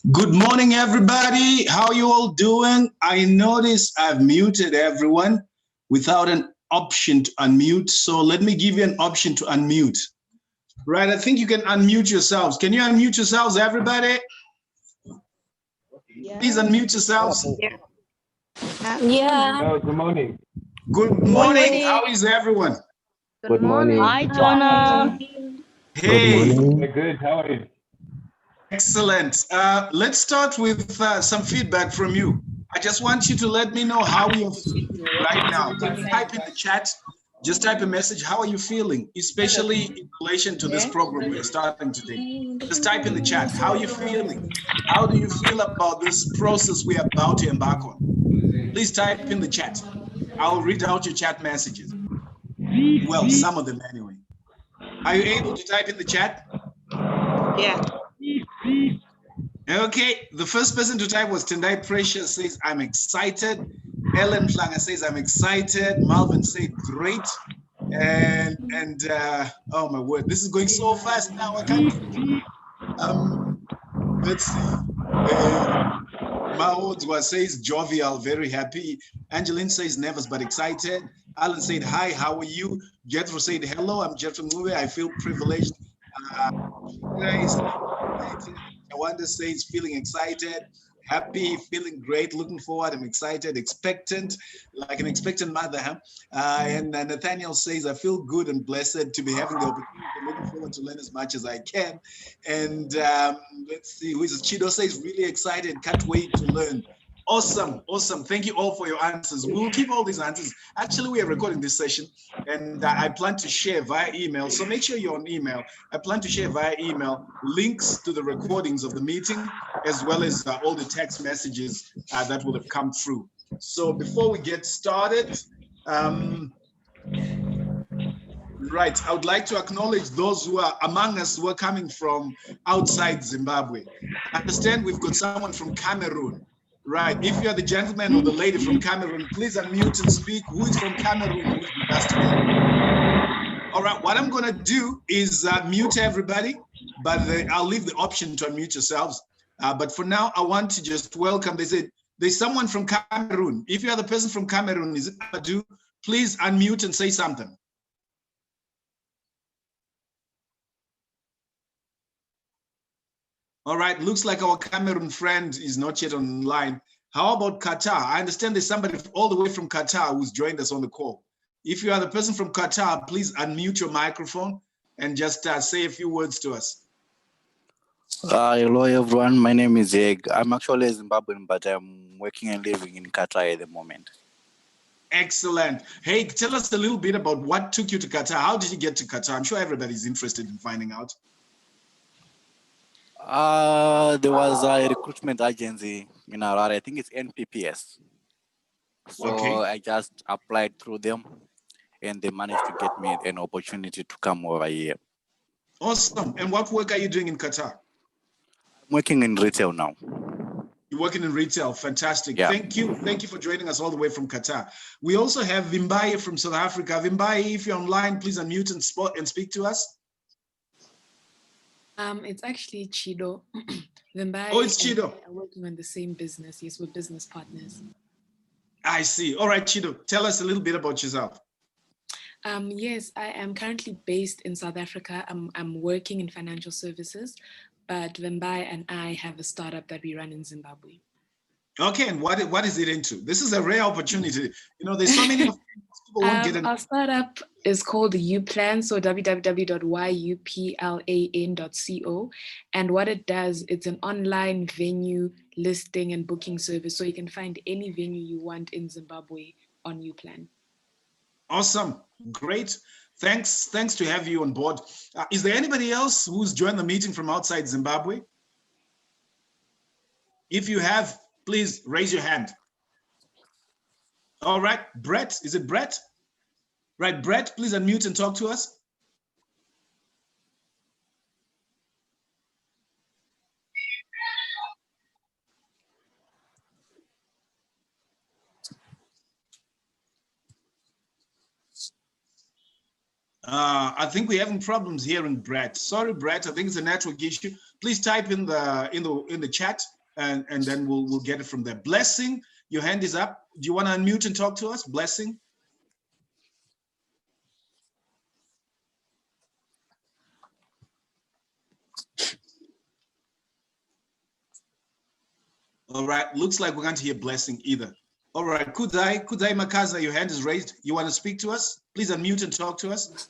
Good morning, everybody. How you all doing? I notice I've muted everyone without an option to unmute. So let me give you an option to unmute. Right, I think you can unmute yourselves. Can you unmute yourselves, everybody? Please unmute yourselves. Yeah. Hello, good morning. Good morning. How is everyone? Good morning. Hi, Jonah. Good Hey, morning. We're good. How are you? excellent. Let's start with some feedback from you. I just want you to let me know how you're feeling right now. Can you type in the chat? Just type a message. How are you feeling, especially in relation to this program we're starting today? Just type in the chat. How are you feeling? How do you feel about this process we're about to embark on? Please type in the chat. I'll read out your chat messages. Well, some of them anyway. Are you able to type in the chat? Yeah. Okay, the first person to type was Tendai Precious, says, I'm excited. Ellen Flanga says, I'm excited. Malvin said, great. And oh my word, this is going so fast now. I can't keep let's see. Maodwa says, jovial, very happy. Angeline says, nervous but excited. Alan said, hi, how are you? Jethro said, hello, I'm Jethro Mube. I feel privileged. Guys, Tawanda says, feeling excited, happy, feeling great, looking forward. I'm excited, expectant, like an expectant mother. Huh? And Nathaniel says, I feel good and blessed to be having the opportunity. Looking forward to learn as much as I can. And let's see, who is it? Chido says, really excited, can't wait to learn. Awesome, awesome. Thank you all for your answers. We will keep all these answers. Actually, we are recording this session and I plan to share via email. So make sure you're on email. I plan to share via email links to the recordings of the meeting, as well as all the text messages that will have come through. So before we get started, right, I would like to acknowledge those who are among us who are coming from outside Zimbabwe. I understand we've got someone from Cameroon. Right, if you're the gentleman or the lady from Cameroon, please unmute and speak. Who is from Cameroon? Who is with us today? All right, what I'm gonna do is mute everybody, but I'll leave the option to unmute yourselves. But for now, I want to just welcome, they said, there's someone from Cameroon. If you are the person from Cameroon, is it Abadu? Please unmute and say something. All right, looks like our Cameroon friend is not yet online. How about Qatar? I understand there's somebody all the way from Qatar who's joined us on the call. If you are the person from Qatar, please unmute your microphone and just say a few words to us. Hello everyone, my name is Egg. I'm actually a Zimbabwean, but I'm working and living in Qatar at the moment. Excellent. Hey, tell us a little bit about what took you to Qatar. How did you get to Qatar? I'm sure everybody's interested in finding out. There was a recruitment agency in Harare. I think it's NPPS. So Okay. I just applied through them and they managed to get me an opportunity to come over here. Awesome. And what work are you doing in Qatar? I'm working in retail now. You're working in retail. Fantastic. Yeah. Thank you. Thank you for joining us all the way from Qatar. We also have Vimbaye from South Africa. Vimbaye, if you're online, please unmute and speak to us. It's actually Chido. Vimbaye. Oh, it's Chido. Are working on the same business. Yes, we're business partners. I see. All right, Chido, tell us a little bit about yourself. Yes, I am currently based in South Africa. I'm working in financial services, but Vimbaye and I have a startup that we run in Zimbabwe. Okay, and what is it into? This is a rare opportunity. You know, there's so many people won't get Our startup is called YEPlan, so www.yuplan.co. And what it does, it's an online venue listing and booking service, so you can find any venue you want in Zimbabwe on YEPlan. Awesome, great. Thanks to have you on board. Is there anybody else who's joined the meeting from outside Zimbabwe? If you have, please raise your hand. All right, Brett, is it Brett? Right, Brett, please unmute and talk to us. I think we're having problems hearing Brett. Sorry, Brett. I think it's a network issue. Please type in the chat, and then we'll get it from there. Blessing, your hand is up. Do you want to unmute and talk to us? Blessing. All right. Looks like we're going to hear Blessing either. All right. Kudai Makaza, your hand is raised. You want to speak to us? Please unmute and talk to us.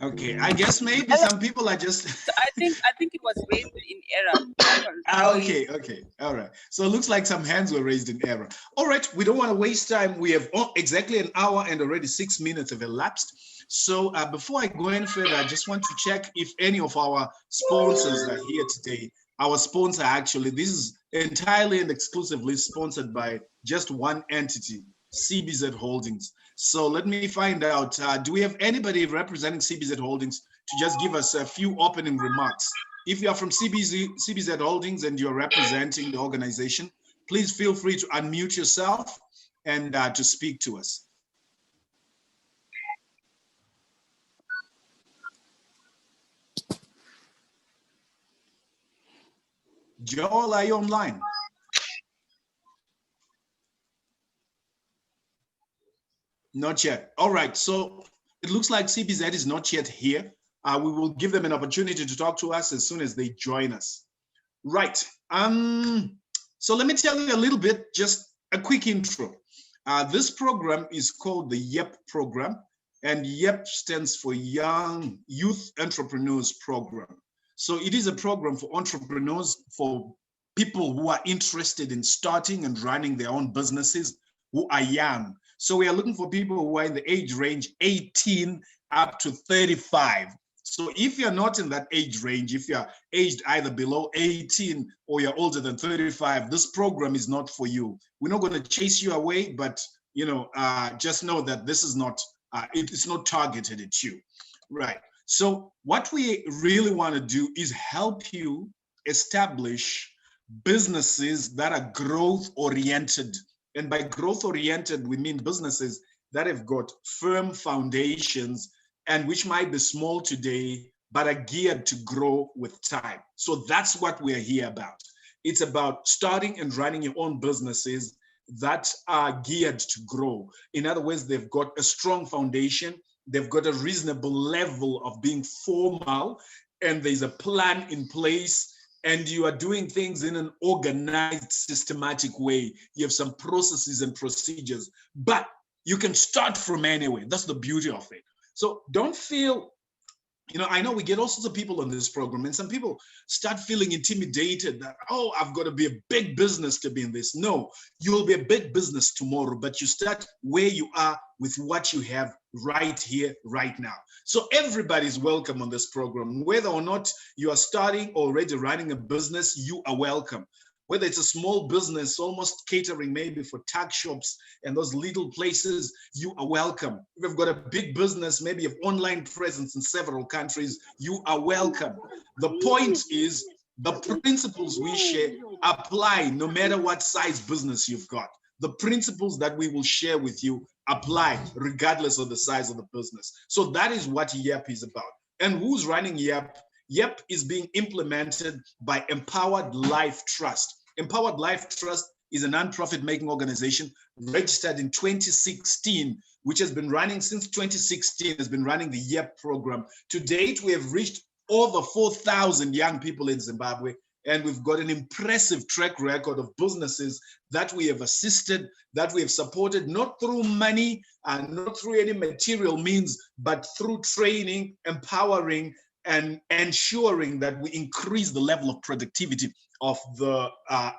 Okay, I guess maybe some people are just. I think it was raised in error. Okay, all right. So it looks like some hands were raised in error. All right, we don't want to waste time. We have exactly an hour and already 6 minutes have elapsed. So before I go any further, I just want to check if any of our sponsors are here today. Our sponsor, actually, this is entirely and exclusively sponsored by just one entity, CBZ Holdings. So let me find out, do we have anybody representing CBZ Holdings to just give us a few opening remarks? If you are from CBZ Holdings and you're representing the organization, please feel free to unmute yourself and to speak to us. Joel, are you online? Not yet. All right. So it looks like CBZ is not yet here. We will give them an opportunity to talk to us as soon as they join us. Right. So let me tell you a little bit, just a quick intro. This program is called the YEP program, and YEP stands for Young Youth Entrepreneurs Program. So it is a program for entrepreneurs, for people who are interested in starting and running their own businesses, who are young. So we are looking for people who are in the age range 18 up to 35. So if you're not in that age range, if you're aged either below 18 or you're older than 35, this program is not for you. We're not going to chase you away, but just know that this is not, it's not targeted at you, right? So what we really want to do is help you establish businesses that are growth oriented. And by growth oriented, we mean businesses that have got firm foundations and which might be small today, but are geared to grow with time. So that's what we're here about. It's about starting and running your own businesses that are geared to grow. In other words, they've got a strong foundation, they've got a reasonable level of being formal, and there's a plan in place, and you are doing things in an organized, systematic way. You have some processes and procedures, but you can start from anywhere. That's the beauty of it. So don't feel, I know we get all sorts of people on this program, and some people start feeling intimidated that, oh, I've got to be a big business to be in this. No, you'll be a big business tomorrow, but you start where you are with what you have right here, right now. So everybody's welcome on this program. Whether or not you are starting or already running a business, you are welcome. Whether it's a small business, almost catering maybe for tuck shops and those little places, you are welcome. If you've got a big business, maybe you have online presence in several countries, you are welcome. The point is the principles we share apply no matter what size business you've got. The principles that we will share with you apply regardless of the size of the business. So that is what YEP is about. And who's running YEP? YEP is being implemented by Empowered Life Trust. Empowered Life Trust is a nonprofit making organization registered in 2016, which has been running since 2016, has been running the YEP program. To date, we have reached over 4,000 young people in Zimbabwe, and we've got an impressive track record of businesses that we have assisted, that we have supported, not through money and not through any material means, but through training, empowering, and ensuring that we increase the level of productivity of the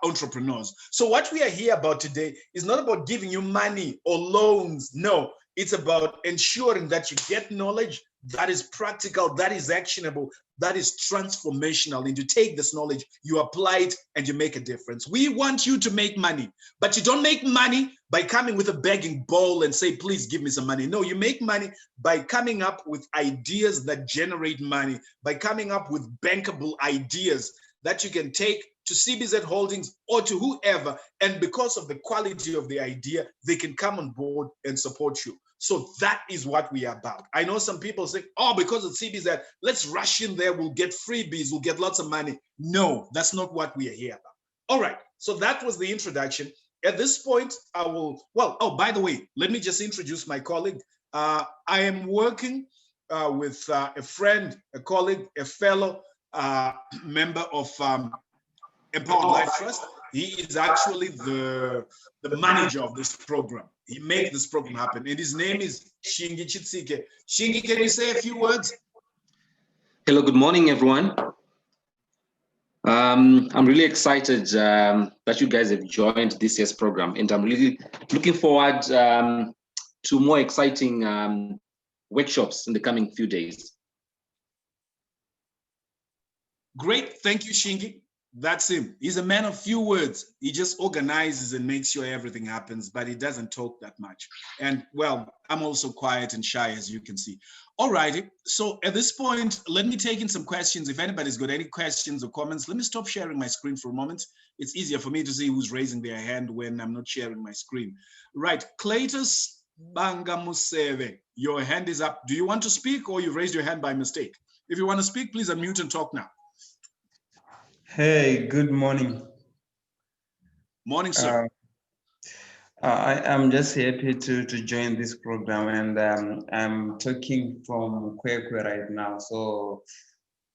entrepreneurs. So what we are here about today is not about giving you money or loans. No, it's about ensuring that you get knowledge that is practical, that is actionable, that is transformational. And you take this knowledge, you apply it, and you make a difference. We want you to make money, but you don't make money by coming with a begging bowl and say, please give me some money. No, you make money by coming up with ideas that generate money, by coming up with bankable ideas that you can take to CBZ Holdings or to whoever, and because of the quality of the idea, they can come on board and support you. So that is what we are about. I know some people say, oh, because it's CBZ, let's rush in there, we'll get freebies, we'll get lots of money. No, that's not what we are here about. All right, so that was the introduction. At this point, I will, well, oh, by the way, let me just introduce my colleague. I am working with a friend, a colleague, a fellow member of Empowered Life Trust. He is actually the manager of this program. He makes this program happen. And his name is Shingi Chitsike. Shingi, can you say a few words? Hello, good morning, everyone. I'm really excited that you guys have joined this year's program, and I'm really looking forward to more exciting workshops in the coming few days. Great, thank you, Shingi. That's him. He's a man of few words. He just organizes and makes sure everything happens, but he doesn't talk that much. And well, I'm also quiet and shy, as you can see. All righty. So at this point, let me take in some questions. If anybody's got any questions or comments, let me stop sharing my screen for a moment. It's easier for me to see who's raising their hand when I'm not sharing my screen. Right. Cletus Bangamuseve, your hand is up. Do you want to speak or you raised your hand by mistake? If you want to speak, please unmute and talk now. Hey, good morning. Morning, sir. I am just happy to join this program, and I'm talking from Kwekwe right now. So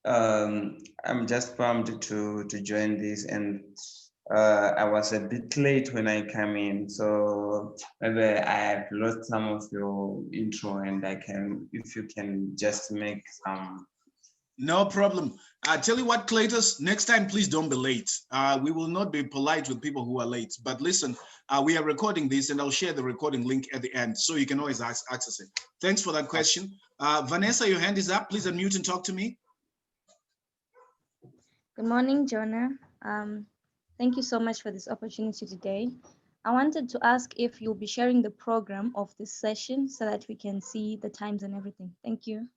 I'm just pumped to join this, and I was a bit late when I came in, so maybe I have lost some of your intro, and if you can just make some. No problem. Tell you what, Cletus, next time, please don't be late. We will not be polite with people who are late. But listen, we are recording this, and I'll share the recording link at the end, so you can always access it. Thanks for that question. Vanessa, your hand is up. Please unmute and talk to me. Good morning, Jonah. Thank you so much for this opportunity today. I wanted to ask if you'll be sharing the program of this session so that we can see the times and everything. Thank you.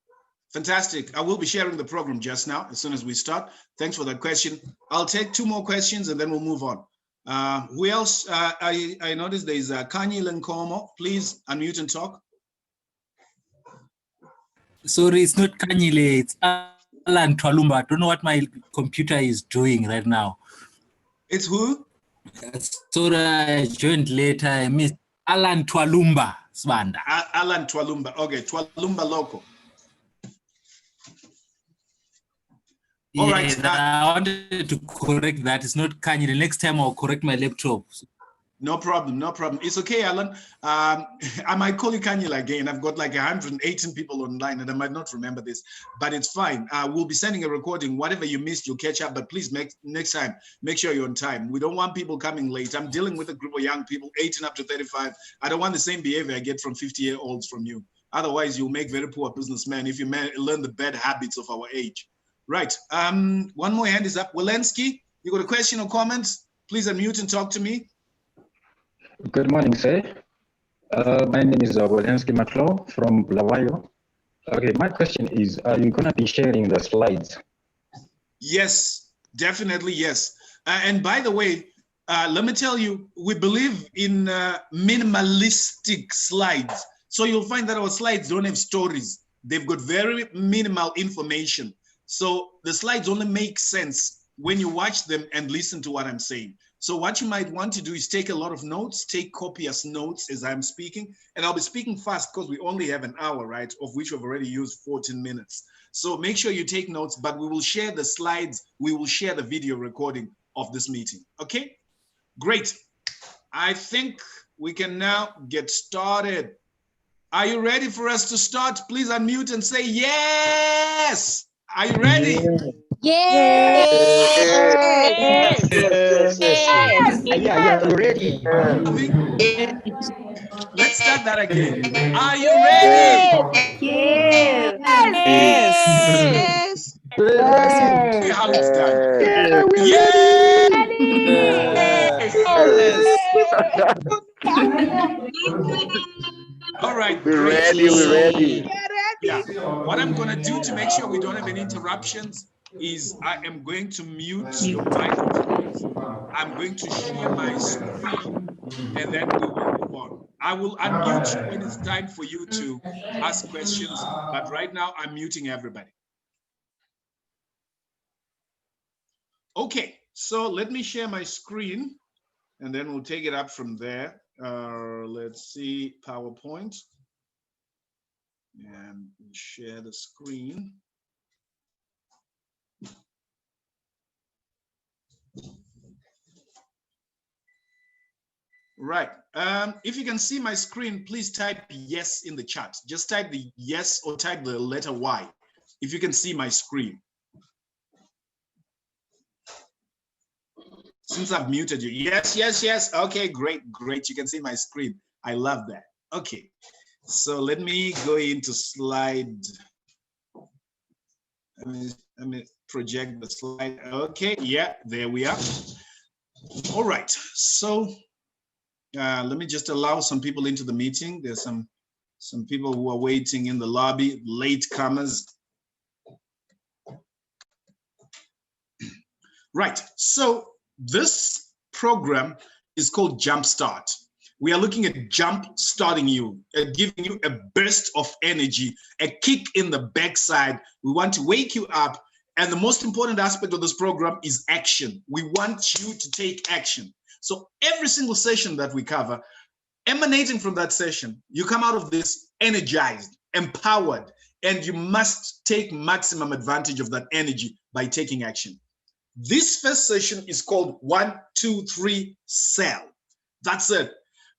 Fantastic. I will be sharing the program just now as soon as we start. Thanks for that question. I'll take 2 more questions and then we'll move on. Who else? I noticed there's Kanye Lenkomo. Please unmute and talk. Sorry, it's not Kanyile, it's Alan Twalumba. I don't know what my computer is doing right now. It's who? Sorry, I joined later. I missed Alan Twalumba, Swanda. Alan Twalumba. Okay, Twalumba Loco. All right. I wanted to correct that. It's not Kanye. The next time I'll correct my laptop. No problem, no problem. It's okay, Alan. I might call you Kanye again. I've got like 118 people online and I might not remember this, but it's fine. We'll be sending a recording. Whatever you missed, you'll catch up, but please next time, make sure you're on time. We don't want people coming late. I'm dealing with a group of young people, 18 up to 35. I don't want the same behavior I get from 50-year-olds from you. Otherwise, you'll make very poor businessmen if you learn the bad habits of our age. Right. One more hand is up. Walensky, you got a question or comments? Please unmute and talk to me. Good morning, sir. My name is Walensky Maclaw from Bulawayo. Okay, my question is, are you going to be sharing the slides? Yes, definitely yes. And by the way, let me tell you, we believe in minimalistic slides. So you'll find that our slides don't have stories. They've got very minimal information. So the slides only make sense when you watch them and listen to what I'm saying. So what you might want to do is take a lot of notes, take copious notes as I'm speaking, and I'll be speaking fast because we only have an hour, right, of which we've already used 14 minutes. So make sure you take notes, but we will share the slides, we will share the video recording of this meeting, okay? Great. I think we can now get started. Are you ready for us to start? Please unmute and say yes. Are you ready? Yes. Yeah, ready. Let's start that again. Are you ready? Yes. Yes. See how it's done. All right. We're ready. Yeah. What I'm going to do to make sure we don't have any interruptions, is I am going to mute your microphones. I'm going to share my screen, and then we will move on. I will unmute you when it's time for you to ask questions, but right now I'm muting everybody. Okay, so let me share my screen, and then we'll take it up from there. Let's see, PowerPoint, and share the screen. Right. If you can see my screen, please type yes in the chat. Just type the yes or type the letter Y if you can see my screen. Since I've muted you. Yes, yes, yes. Okay, great, great. You can see my screen. I love that. Okay. So let me go into slide. Let me project the slide. Okay, yeah, there we are. All right. So let me just allow some people into the meeting. There's some people who are waiting in the lobby, late comers. Right, so this program is called JumpStart. We are looking at jump starting you, giving you a burst of energy, a kick in the backside. We want to wake you up. And the most important aspect of this program is action. We want you to take action. So every single session that we cover, emanating from that session, you come out of this energized, empowered, and you must take maximum advantage of that energy by taking action. This first session is called 1, 2, 3, sell. That's it.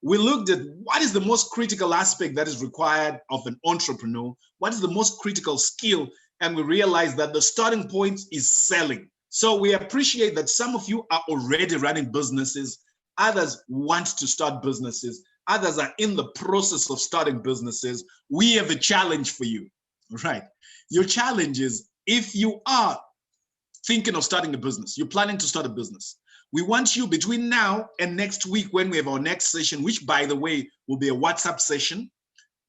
We looked at what is the most critical aspect that is required of an entrepreneur, what is the most critical skill, and we realized that the starting point is selling. So we appreciate that some of you are already running businesses, others want to start businesses, others are in the process of starting businesses. We have a challenge for you, right? Your challenge is, if you are thinking of starting a business, you're planning to start a business, we want you between now and next week when we have our next session, which by the way, will be a WhatsApp session,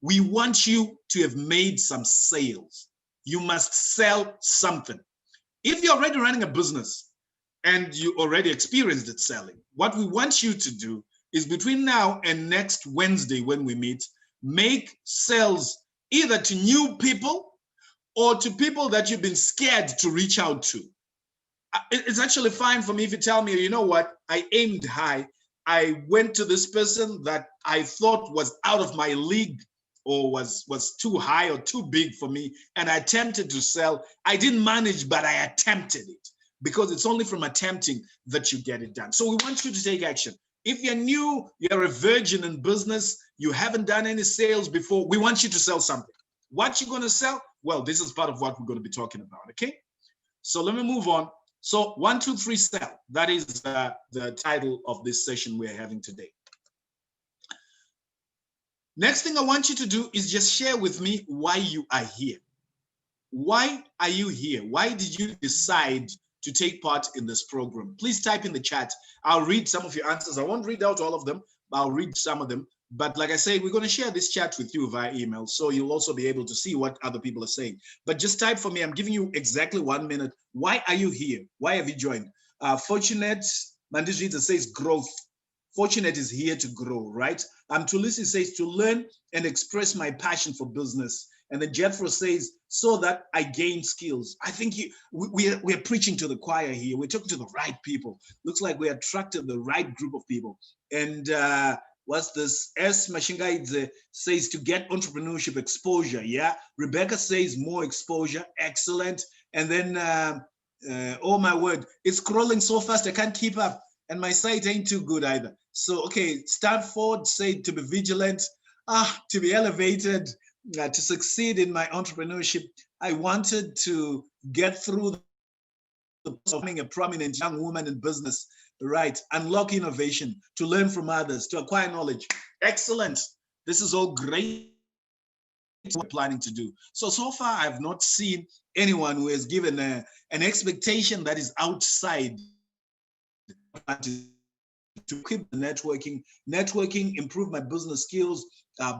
we want you to have made some sales. You must sell something. If you're already running a business and you already experienced it selling, what we want you to do is between now and next Wednesday when we meet, make sales either to new people or to people that you've been scared to reach out to. It's actually fine for me if you tell me, you know what, I aimed high. I went to this person that I thought was out of my league or was too high or too big for me, and I attempted to sell. I didn't manage, but I attempted it, because it's only from attempting that you get it done. So we want you to take action. If you're new, you're a virgin in business, you haven't done any sales before, we want you to sell something. What you're going to sell? Well, this is part of what we're going to be talking about, okay? So let me move on. So 1, 2, 3, sell. That is the title of this session we're having today. Next thing I want you to do is just share with me why you are here. Why are you here? Why did you decide to take part in this program? Please type in the chat. I'll read some of your answers. I won't read out all of them, but I'll read some of them. But like I said, we're going to share this chat with you via email, so you'll also be able to see what other people are saying. But just type for me. I'm giving you exactly 1 minute. Why are you here? Why have you joined? Fortunate Mandisrita says growth. Fortunate is here to grow, right? Tulisi says to learn and express my passion for business. And then Jethro says, so that I gain skills. I think we're preaching to the choir here. We're talking to the right people. Looks like we attracted the right group of people. And what's this? S. Mashingaidze says to get entrepreneurship exposure. Yeah. Rebecca says more exposure. Excellent. And then, oh my word, it's scrolling so fast I can't keep up. And my site ain't too good either. So, okay, Stanford said to be vigilant, to be elevated, to succeed in my entrepreneurship. I wanted to get through becoming a prominent young woman in business, right? Unlock innovation, to learn from others, to acquire knowledge. Excellent. This is all great. What we're planning to do. So far, I've not seen anyone who has given an expectation that is outside to equip the networking, improve my business skills,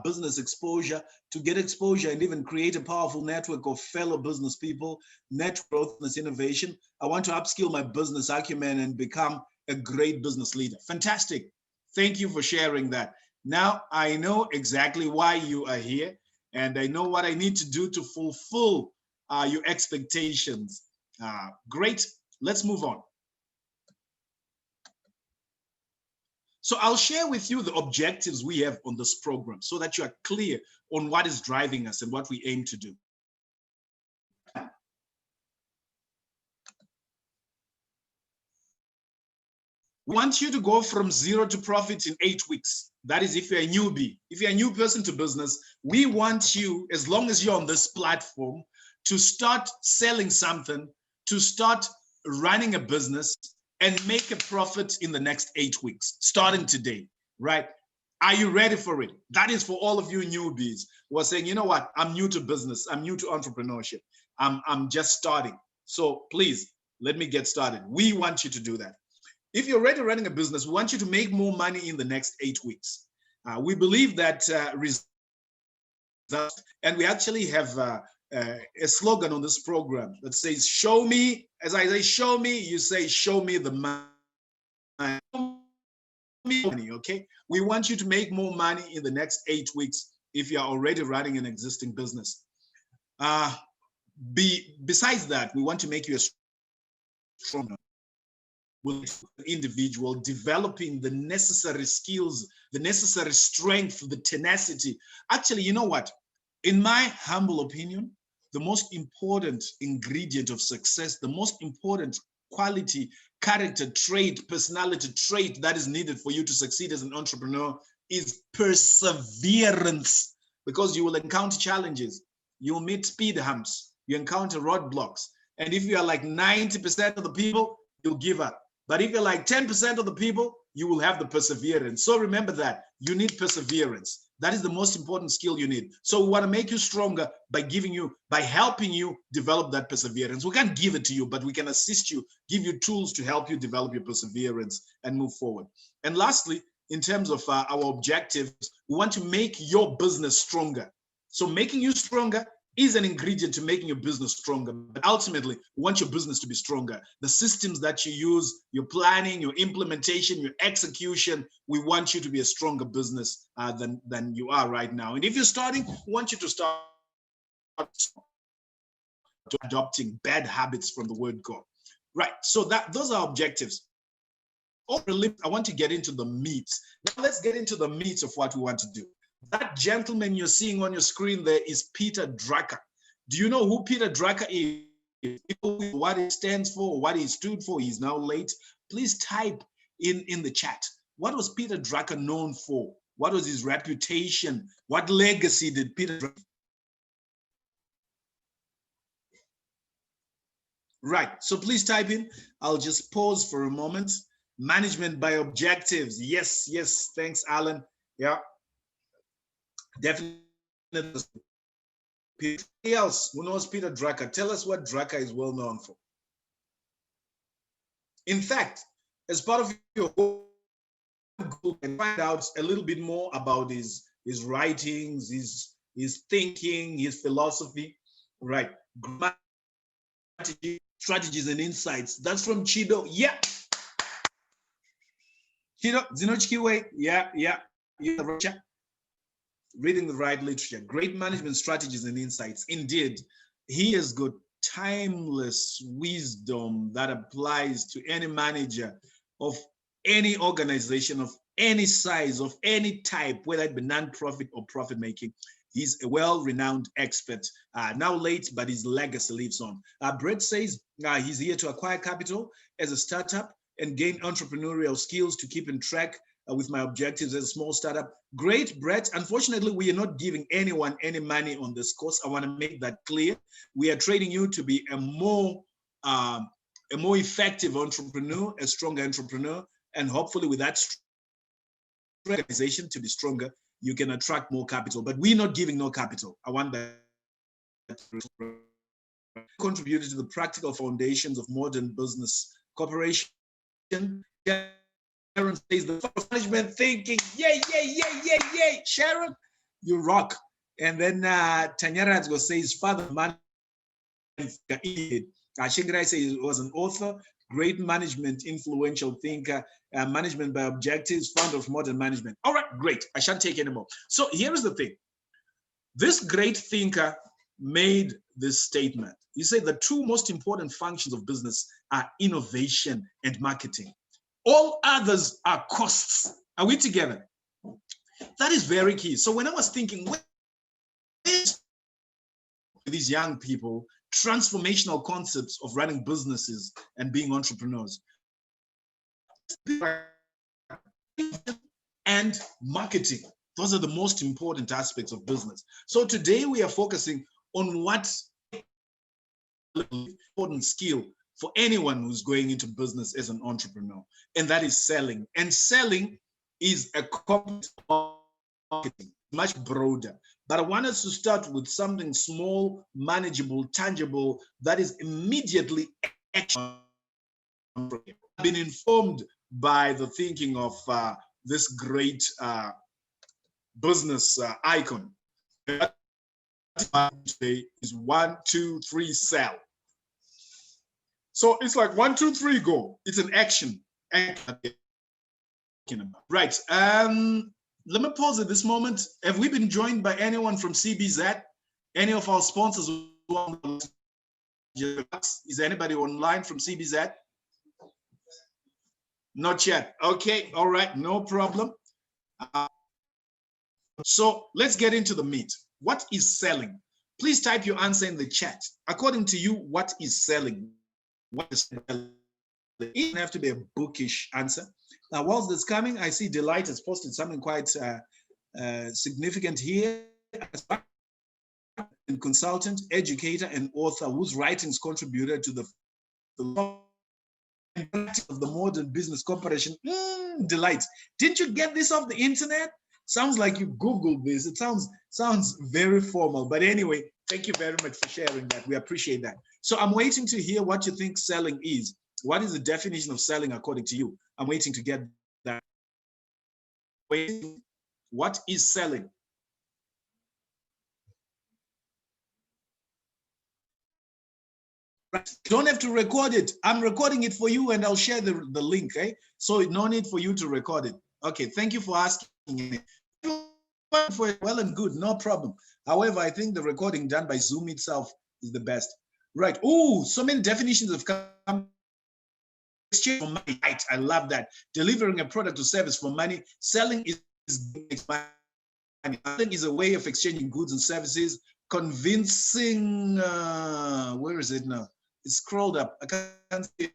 business exposure, to get exposure and even create a powerful network of fellow business people, network growth, business innovation. I want to upskill my business acumen and become a great business leader. Fantastic. Thank you for sharing that. Now I know exactly why you are here, and I know what I need to do to fulfill your expectations. Great. Let's move on. So I'll share with you the objectives we have on this program so that you are clear on what is driving us and what we aim to do. We want you to go from zero to profit in 8 weeks. That is if you're a newbie. If you're a new person to business, we want you, as long as you're on this platform, to start selling something, to start running a business, and make a profit in the next 8 weeks, starting today, right? Are you ready for it? That is for all of you newbies who are saying, you know what, I'm new to business, I'm new to entrepreneurship, I'm just starting. So please, let me get started. We want you to do that. If you're already running a business, we want you to make more money in the next 8 weeks. We believe that results, and we actually have a slogan on this program that says, show me, as I say, show me, you say, show me the money. Okay? We want you to make more money in the next 8 weeks if you're already running an existing business. Besides that, we want to make you a stronger individual, developing the necessary skills, the necessary strength, the tenacity. Actually, you know what? In my humble opinion, the most important ingredient of success, the most important quality, character trait, personality trait that is needed for you to succeed as an entrepreneur is perseverance, because you will encounter challenges, you'll meet speed humps, you encounter roadblocks. And if you are like 90% of the people, you'll give up. But if you're like 10% of the people, you will have the perseverance. So remember that you need perseverance. That is the most important skill you need. So we want to make you stronger by helping you develop that perseverance. We can't give it to you, but we can assist you, give you tools to help you develop your perseverance and move forward. And lastly, in terms of our objectives, we want to make your business stronger. So making you stronger is an ingredient to making your business stronger. But ultimately, we want your business to be stronger. The systems that you use, your planning, your implementation, your execution, we want you to be a stronger business than you are right now. And if you're starting, we want you to start adopting bad habits from the word go. Right, so those are objectives. I want to get into the meat. Now let's get into the meat of what we want to do. That gentleman you're seeing on your screen there is Peter Drucker. Do you know who Peter Drucker is? What he stands for, what he stood for? He's now late. Please type in the chat. What was Peter Drucker known for? What was his reputation? What legacy did Peter Drucker? Right, so please type in. I'll just pause for a moment. Management by objectives. Yes, yes, thanks, Alan. Yeah. Definitely. Anybody else who knows Peter Drucker? Tell us what Drucker is well known for. In fact, as part of your Google, and find out a little bit more about his writings, his thinking, his philosophy, right? Strategies and insights. That's from Chido. Yeah. Chido, Zinochkiwe. Yeah. Reading the right literature, great management strategies and insights. Indeed, he has got timeless wisdom that applies to any manager of any organization, of any size, of any type, whether it be non-profit or profit-making. He's a well-renowned expert, now late, but his legacy lives on. Brett says he's here to acquire capital as a startup and gain entrepreneurial skills to keep in track with my objectives as a small startup. Great, Brett. Unfortunately, we are not giving anyone any money on this course. I want to make that clear. We are training you to be a more effective entrepreneur, a stronger entrepreneur, and hopefully with that organization to be stronger, you can attract more capital. But we're not giving no capital. I want that contributed to the practical foundations of modern business cooperation. Sharon says the management thinking, yay. Sharon, You rock. And then Tanyara says, father man, Shingrai says he was an author, great management, influential thinker, management by objectives, founder of modern management. All right, great. I shan't take any more. So here is the thing. This great thinker made this statement. He said the two most important functions of business are innovation and marketing. All others are costs. Are we together? That is very key. So when I was thinking, these young people, transformational concepts of running businesses and being entrepreneurs, and marketing. Those are the most important aspects of business. So today we are focusing on what important skill for anyone who's going into business as an entrepreneur, and that is selling. And selling is a component of marketing, much broader. But I want us to start with something small, manageable, tangible, that is immediately actionable. I've been informed by the thinking of this great business icon. Today is 1, 2, 3, sell. So it's like 1, 2, 3, go. It's an action. Right. Let me pause at this moment. Have we been joined by anyone from CBZ? Any of our sponsors? Is anybody online from CBZ? Not yet. Okay. All right. No problem. So let's get into the meat. What is selling? Please type your answer in the chat. According to you, what is selling? What is selling? It doesn't have to be a bookish answer. Now, whilst it's coming, I see Delight has posted something quite significant here. Consultant, educator, and author whose writings contributed to the of the modern business corporation. Delight, didn't you get this off the internet? Sounds like you Googled this. It sounds very formal, but anyway, thank you very much for sharing that. We appreciate that. So I'm waiting to hear what you think selling is. What is the definition of selling according to you? I'm waiting to get that. What is selling? You don't have to record it. I'm recording it for you and I'll share the link, eh? So no need for you to record it. Okay, thank you for asking. Well and good, no problem. However, I think the recording done by Zoom itself is the best. Right. Oh, so many definitions have come. Exchange for money. Right. I love that. Delivering a product or service for money. Selling is money. Selling is a way of exchanging goods and services. Convincing, where is it now? It's scrolled up. I can't see it.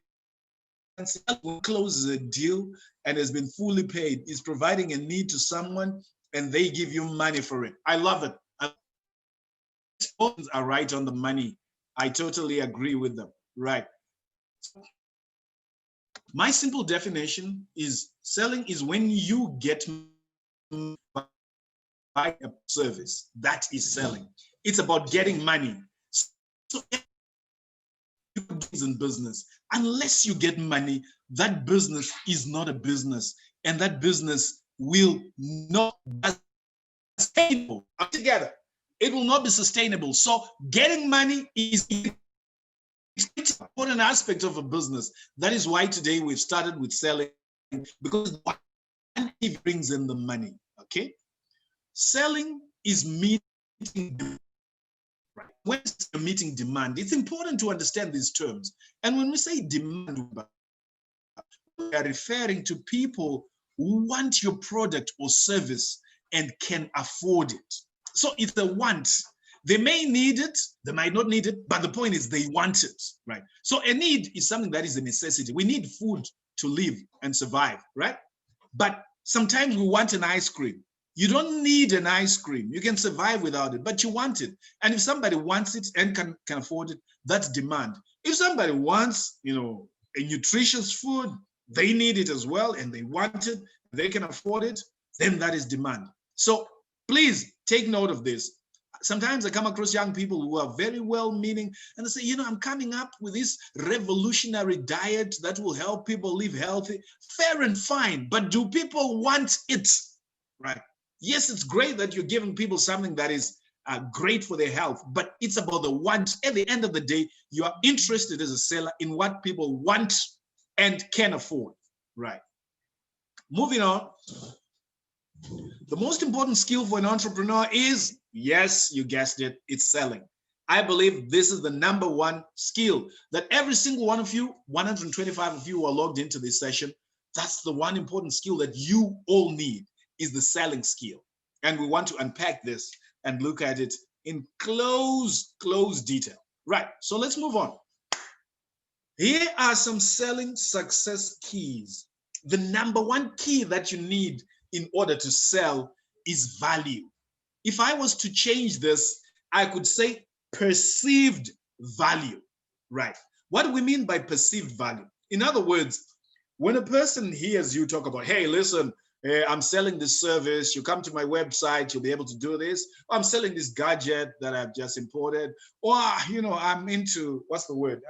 Who closes a deal and has been fully paid is providing a need to someone and they give you money for it. I love it. Are right on the money. I totally agree with them. Right. My simple definition is selling is when you get buy a service. That is selling. It's about getting money. So in business, unless you get money, that business is not a business, and that business will not be sustainable. Together, it will not be sustainable. So getting money is an important aspect of a business. That is why today we've started with selling, because it brings in the money. Okay, selling is meeting. When you're meeting demand, it's important to understand these terms. And when we say demand, we are referring to people who want your product or service and can afford it. So it's a want. They may need it, they might not need it, but the point is they want it, right? So a need is something that is a necessity. We need food to live and survive, right? But sometimes we want an ice cream. You don't need an ice cream. You can survive without it, but you want it. And if somebody wants it and can afford it, that's demand. If somebody wants, a nutritious food, they need it as well, and they want it, they can afford it, then that is demand. So please take note of this. Sometimes I come across young people who are very well-meaning, and they say, I'm coming up with this revolutionary diet that will help people live healthy. Fair and fine, but do people want it, right? Yes, it's great that you're giving people something that is great for their health, but it's about the want. At the end of the day, you are interested as a seller in what people want and can afford, right? Moving on. The most important skill for an entrepreneur is, yes, you guessed it, it's selling. I believe this is the number one skill that every single one of you, 125 of you who are logged into this session, that's the one important skill that you all need, is the selling skill. And we want to unpack this and look at it in close detail. Right, so let's move on. Here are some selling success keys. The number one key that you need in order to sell is value. If I was to change this, I could say perceived value, right? What do we mean by perceived value? In other words, when a person hears you talk about, hey, listen, I'm selling this service, you come to my website, you'll be able to do this. Or I'm selling this gadget that I've just imported. Or, you know, I'm into, what's the word?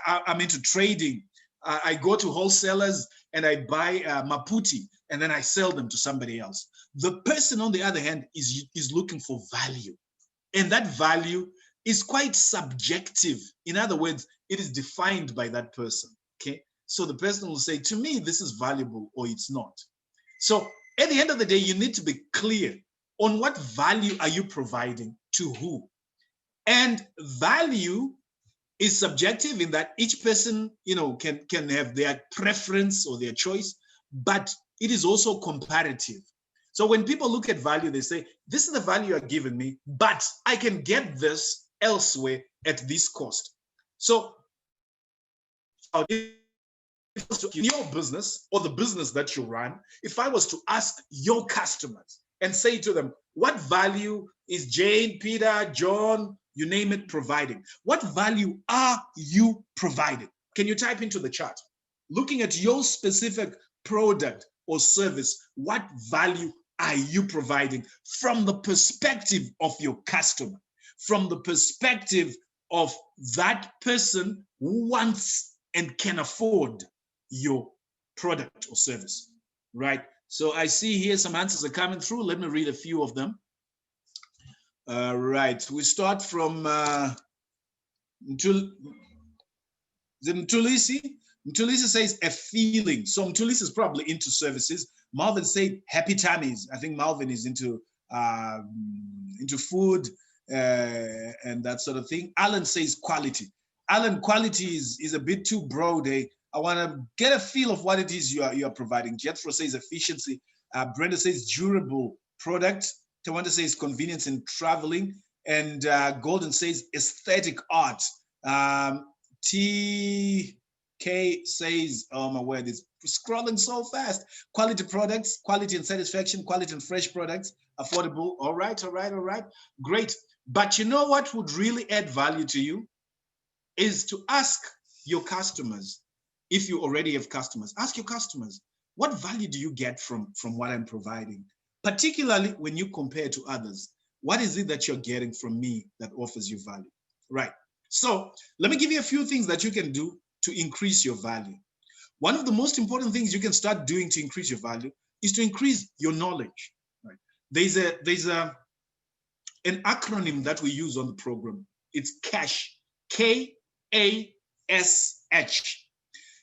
I'm into trading. I go to wholesalers and I buy Maputi and then I sell them to somebody else. The person, on the other hand, is looking for value. And that value is quite subjective. In other words, it is defined by that person, okay? So the person will say, to me, this is valuable or it's not. So at the end of the day, you need to be clear on what value are you providing to who. And value is subjective in that each person, you know, can have their preference or their choice, but it is also comparative. So when people look at value, they say, this is the value you're giving me, but I can get this elsewhere at this cost. So in your business or the business that you run, if I was to ask your customers and say to them, what value is Jane, Peter, John, you name it, providing? What value are you providing? Can you type into the chat? Looking at your specific product or service, what value are you providing from the perspective of your customer, from the perspective of that person who wants and can afford your product or service, right? So I see here some answers are coming through. Let me read a few of them. Right, we start from Mtulisi. Mtulisi says a feeling. So Mtulisi is probably into services. Malvin said happy tummies. I think Malvin is into food and that sort of thing. Alan says quality. Alan, quality is a bit too broad. I want to get a feel of what it is you are providing. Jethro says efficiency. Brenda says durable product. Tawanda says convenience in traveling. And Golden says aesthetic art. TK says, oh my word, it's scrolling so fast. Quality products, quality and satisfaction, quality and fresh products, affordable. All right. Great. But you know what would really add value to you is to ask your customers. If you already have customers, ask your customers, what value do you get from what I'm providing? Particularly when you compare to others, what is it that you're getting from me that offers you value, right? So let me give you a few things that you can do to increase your value. One of the most important things you can start doing to increase your value is to increase your knowledge, right? There's an acronym that we use on the program. It's CASH, K-A-S-H.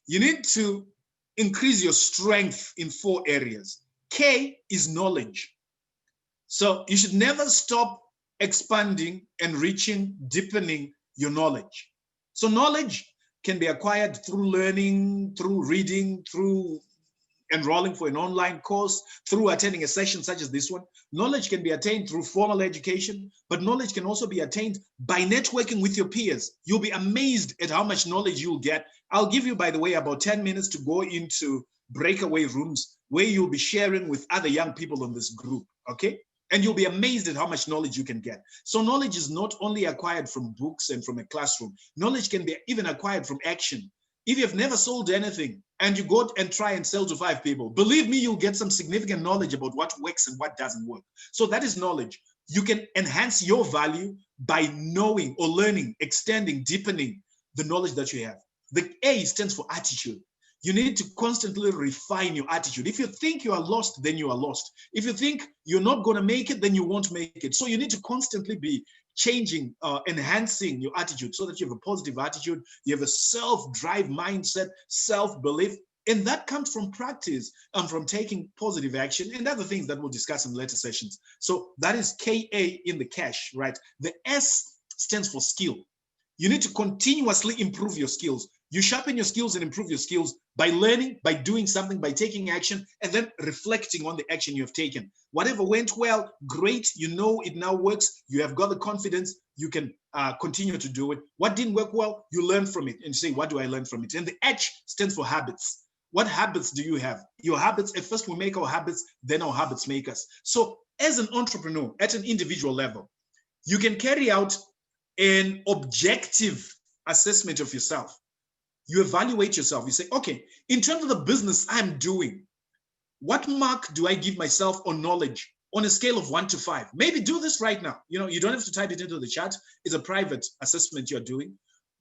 You need to increase your strength in 4 areas. K is knowledge. So you should never stop expanding, enriching, deepening your knowledge. So knowledge can be acquired through learning, through reading, through enrolling for an online course, through attending a session such as this one. Knowledge can be attained through formal education, but knowledge can also be attained by networking with your peers. You'll be amazed at how much knowledge you'll get. I'll give you, by the way, about 10 minutes to go into breakaway rooms where you'll be sharing with other young people in this group, okay? And you'll be amazed at how much knowledge you can get. So knowledge is not only acquired from books and from a classroom. Knowledge can be even acquired from action. If you've never sold anything and you go and try and sell to 5 people, believe me, you'll get some significant knowledge about what works and what doesn't work. So that is knowledge. You can enhance your value by knowing or learning, extending, deepening the knowledge that you have. The A stands for attitude. You need to constantly refine your attitude. If you think you are lost, then you are lost. If you think you're not going to make it, then you won't make it. So you need to constantly be changing, enhancing your attitude so that you have a positive attitude, you have a self-drive mindset, self-belief, and that comes from practice and from taking positive action and other things that we'll discuss in later sessions. So that is KA in the cash, right? The S stands for skill. You need to continuously improve your skills. You sharpen your skills and improve your skills by learning, by doing something, by taking action, and then reflecting on the action you have taken. Whatever went well, great. You know it now works. You have got the confidence. You can continue to do it. What didn't work well, you learn from it and say, what do I learn from it? And the H stands for habits. What habits do you have? Your habits, at first we make our habits, then our habits make us. So as an entrepreneur, at an individual level, you can carry out an objective assessment of yourself. You evaluate yourself. You say, okay, in terms of the business I'm doing, what mark do I give myself on knowledge on a scale of 1 to 5? Maybe do this right now. You know, you don't have to type it into the chat. It's a private assessment you're doing.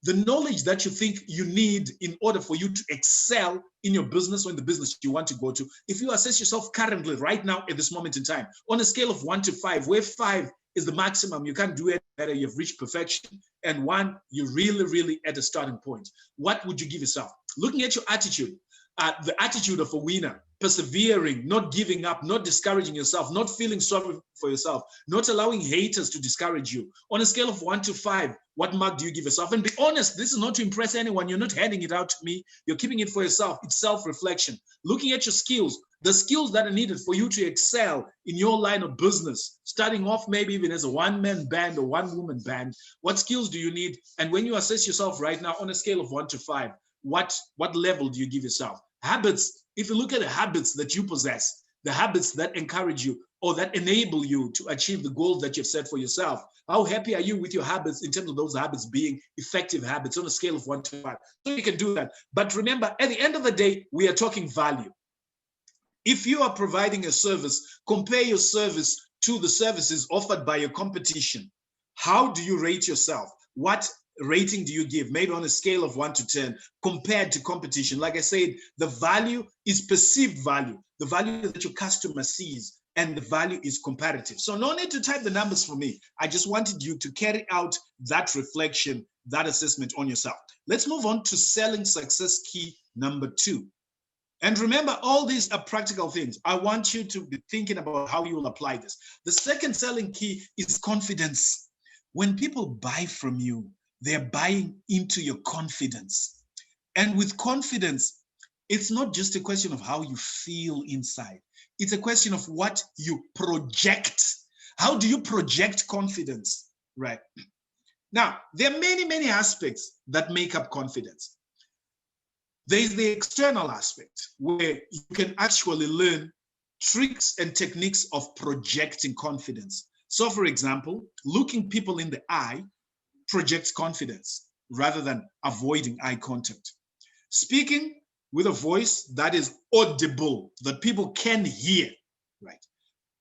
The knowledge that you think you need in order for you to excel in your business or in the business you want to go to. If you assess yourself currently, right now, at this moment in time, on a scale of 1 to 5, where 5 is the maximum, you can't do it better, you've reached perfection, and 1, you're really at a starting point. What would you give yourself? Looking at your attitude, the attitude of a winner, persevering, not giving up, not discouraging yourself, not feeling sorry for yourself, not allowing haters to discourage you. On a scale of 1 to 5, what mark do you give yourself? And be honest, this is not to impress anyone. You're not handing it out to me. You're keeping it for yourself. It's self-reflection. Looking at your skills, the skills that are needed for you to excel in your line of business, starting off maybe even as a one-man band or one-woman band. What skills do you need? And when you assess yourself right now on a scale of 1 to 5, what level do you give yourself? Habits, if you look at the habits that you possess, the habits that encourage you or that enable you to achieve the goals that you've set for yourself, how happy are you with your habits in terms of those habits being effective habits on a scale of 1 to 5? So you can do that. But remember, at the end of the day, we are talking value. If you are providing a service, compare your service to the services offered by your competition. How do you rate yourself? What rating do you give? Maybe on a scale of 1 to 10 compared to competition. Like I said, the value is perceived value, the value that your customer sees, and the value is comparative. So no need to type the numbers for me. I just wanted you to carry out that reflection, that assessment on yourself. Let's move on to selling success key number 2. And remember, all these are practical things. I want you to be thinking about how you will apply this. The second selling key is confidence. When people buy from you, they're buying into your confidence. And with confidence, it's not just a question of how you feel inside. It's a question of what you project. How do you project confidence, right? Now, there are many aspects that make up confidence. There's the external aspect where you can actually learn tricks and techniques of projecting confidence. So for example, looking people in the eye projects confidence rather than avoiding eye contact. Speaking with a voice that is audible, that people can hear, right,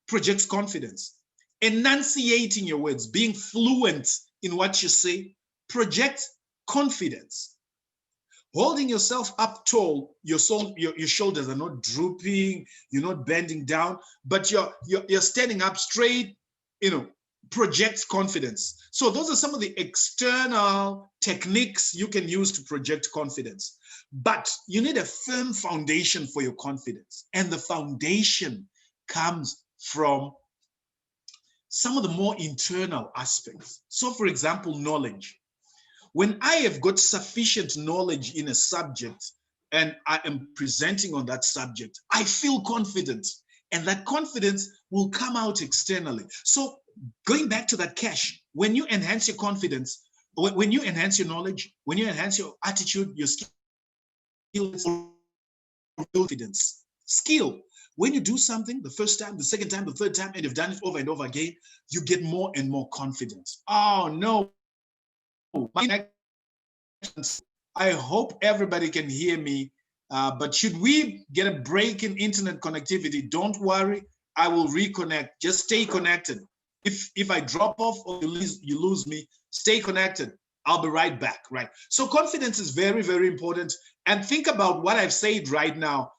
projects confidence. Enunciating your words, being fluent in what you say, projects confidence. Holding yourself up tall, your shoulders are not drooping, you're not bending down, but you're standing up straight, projects confidence. So those are some of the external techniques you can use to project confidence. But you need a firm foundation for your confidence. And the foundation comes from some of the more internal aspects. So for example, knowledge. When I have got sufficient knowledge in a subject and I am presenting on that subject, I feel confident, and that confidence will come out externally. So going back to that cash, when you enhance your confidence, when you enhance your knowledge, when you enhance your attitude, your skills, confidence, skill. When you do something the first time, the second time, the third time, and you've done it over and over again, you get more and more confidence. Oh no. I hope everybody can hear me, but should we get a break in internet connectivity, don't worry, I will reconnect. Just stay connected. If I drop off or you lose me, stay connected. I'll be right back, right? So confidence is very, very important. And think about what I've said right now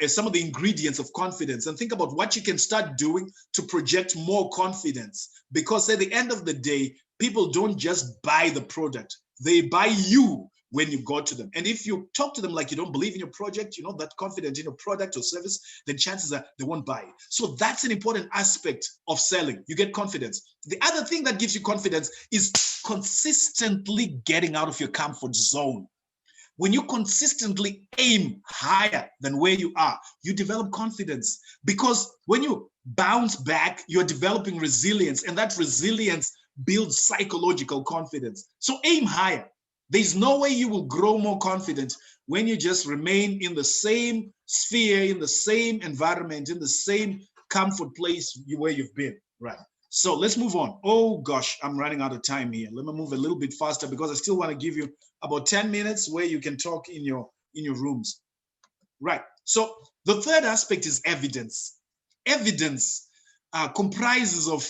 as some of the ingredients of confidence, and think about what you can start doing to project more confidence. Because at the end of the day, people don't just buy the product, they buy you when you go to them. And if you talk to them like you don't believe in your project, you're not that confident in your product or service, then chances are they won't buy it. So that's an important aspect of selling. You get confidence. The other thing that gives you confidence is consistently getting out of your comfort zone. When you consistently aim higher than where you are, you develop confidence. Because when you bounce back, you're developing resilience, and that resilience builds psychological confidence. So aim higher. There's no way you will grow more confident when you just remain in the same sphere, in the same environment, in the same comfort place where you've been, right? So let's move on. Oh gosh, I'm running out of time here. Let me move a little bit faster because I still want to give you about 10 minutes where you can talk in your rooms. Right. So the third aspect is evidence. Evidence comprises of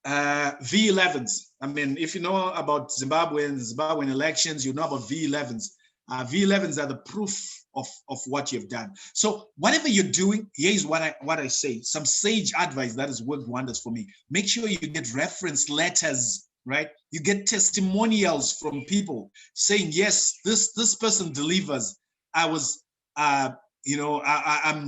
V11s. I mean, if you know about Zimbabwean elections, you know about V11s. V11s are the proof of what you've done. So whatever you're doing, here's what I say. Some sage advice that has worked wonders for me. Make sure you get reference letters, right? You get testimonials from people saying, yes, this person delivers. I'm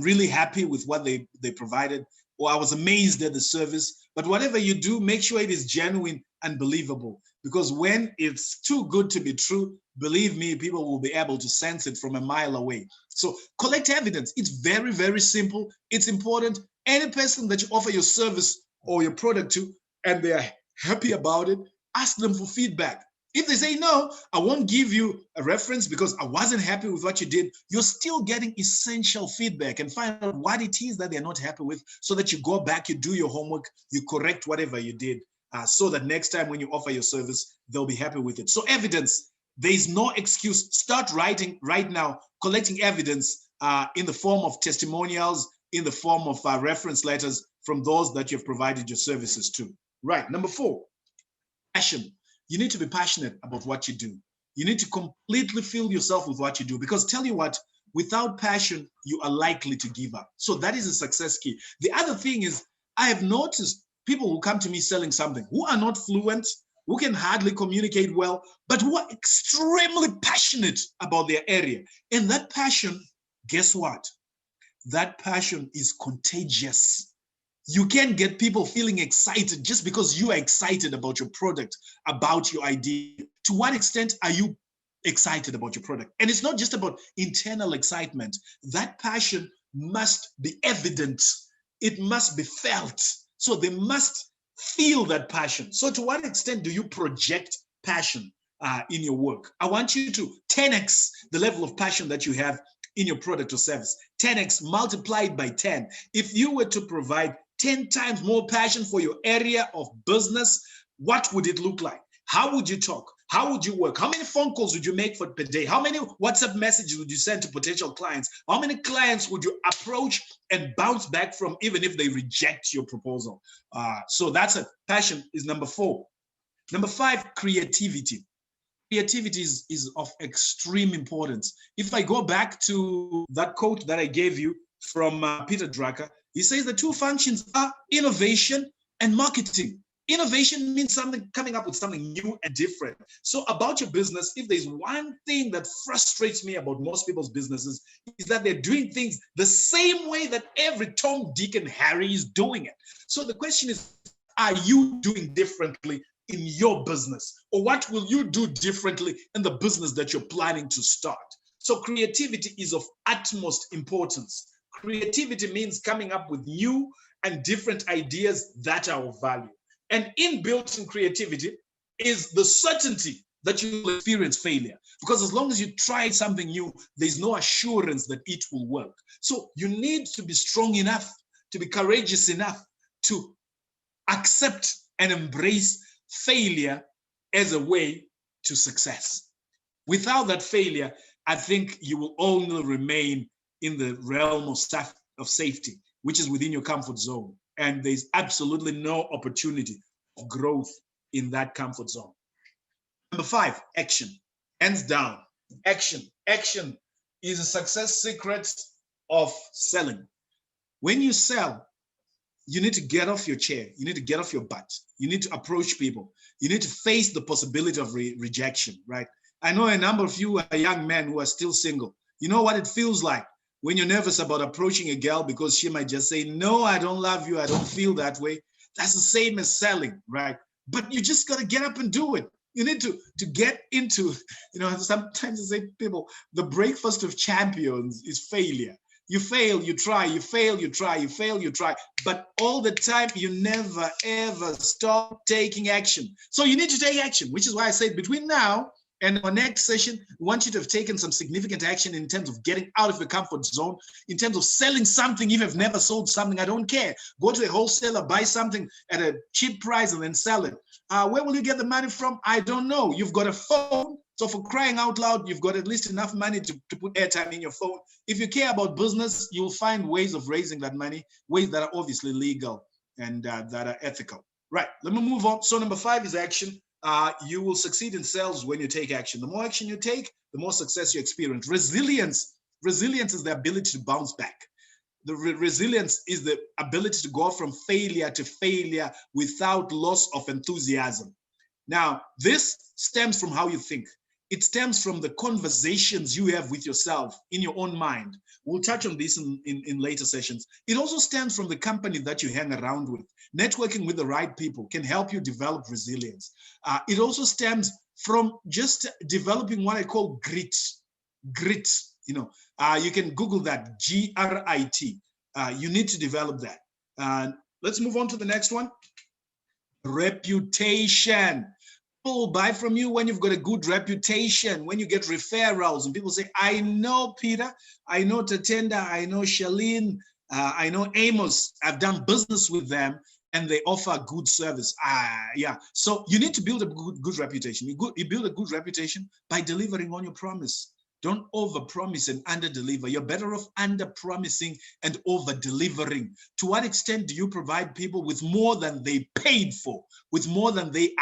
really happy with what they provided, or I was amazed at the service. But whatever you do, make sure it is genuine and believable. Because when it's too good to be true, believe me, people will be able to sense it from a mile away. So collect evidence. It's very, very simple. It's important. Any person that you offer your service or your product to, and they're happy about it, ask them for feedback. If they say, no, I won't give you a reference because I wasn't happy with what you did, you're still getting essential feedback and find out what it is that they're not happy with so that you go back, you do your homework, you correct whatever you did so that next time when you offer your service, they'll be happy with it. So evidence, there's no excuse. Start writing right now, collecting evidence in the form of testimonials, in the form of reference letters from those that you've provided your services to. Right. Number 4, passion. You need to be passionate about what you do. You need to completely fill yourself with what you do, because tell you what, without passion, you are likely to give up. So that is a success key. The other thing is, I have noticed people who come to me selling something who are not fluent, who can hardly communicate well, but who are extremely passionate about their area. And that passion, guess what? That passion is contagious. You can't get people feeling excited just because you are excited about your product, about your idea. To what extent are you excited about your product? And it's not just about internal excitement. That passion must be evident. It must be felt. So they must feel that passion. So to what extent do you project passion in your work? I want you to 10x the level of passion that you have in your product or service. 10x multiplied by 10. If you were to provide 10 times more passion for your area of business, what would it look like? How would you talk? How would you work? How many phone calls would you make per day? How many WhatsApp messages would you send to potential clients? How many clients would you approach and bounce back from, even if they reject your proposal? So that's a passion is number 4. Number 5, creativity. Creativity is of extreme importance. If I go back to that quote that I gave you from Peter Drucker, he says the 2 functions are innovation and marketing. Innovation means coming up with something new and different. So about your business, if there's one thing that frustrates me about most people's businesses, is that they're doing things the same way that every Tom, Dick, and Harry is doing it. So the question is, are you doing differently in your business? Or what will you do differently in the business that you're planning to start? So creativity is of utmost importance. Creativity means coming up with new and different ideas that are of value. And inbuilt in creativity is the certainty that you will experience failure. Because as long as you try something new, there's no assurance that it will work. So you need to be strong enough, to be courageous enough to accept and embrace failure as a way to success. Without that failure, I think you will only remain in the realm of safety, which is within your comfort zone. And there's absolutely no opportunity of growth in that comfort zone. Number 5, action. Hands down, action. Action is a success secret of selling. When you sell, you need to get off your chair. You need to get off your butt. You need to approach people. You need to face the possibility of rejection, right? I know a number of you are young men who are still single. You know what it feels like when you're nervous about approaching a girl because she might just say, no, I don't love you. I don't feel that way. That's the same as selling, right? But you just got to get up and do it. You need to get into, sometimes I say people, the breakfast of champions is failure. You fail, you try, you fail, you try, you fail, you try. But all the time, you never, ever stop taking action. So you need to take action, which is why I said between now and our next session, we want you to have taken some significant action in terms of getting out of your comfort zone, in terms of selling something. If you've never sold something, I don't care. Go to a wholesaler, buy something at a cheap price and then sell it. Where will you get the money from? I don't know. You've got a phone. So for crying out loud, you've got at least enough money to put airtime in your phone. If you care about business, you'll find ways of raising that money, ways that are obviously legal and that are ethical. Right, let me move on. So number 5 is action. You will succeed in sales when you take action. The more action you take, the more success you experience. Resilience is the ability to bounce back. The resilience is the ability to go from failure to failure without loss of enthusiasm. Now, this stems from how you think. It stems from the conversations you have with yourself in your own mind. We'll touch on this in later sessions. It also stems from the company that you hang around with. Networking with the right people can help you develop resilience. It also stems from just developing what I call grit. Grit, you can Google that, G-R-I-T. You need to develop that. Let's move on to the next one. Reputation. People buy from you when you've got a good reputation, when you get referrals and people say, I know Peter, I know Tatenda, I know Shalene, I know Amos, I've done business with them and they offer good service. Yeah. So you need to build a good reputation. You build a good reputation by delivering on your promise. Don't over-promise and under-deliver. You're better off under-promising and over-delivering. To what extent do you provide people with more than they paid for, with more than they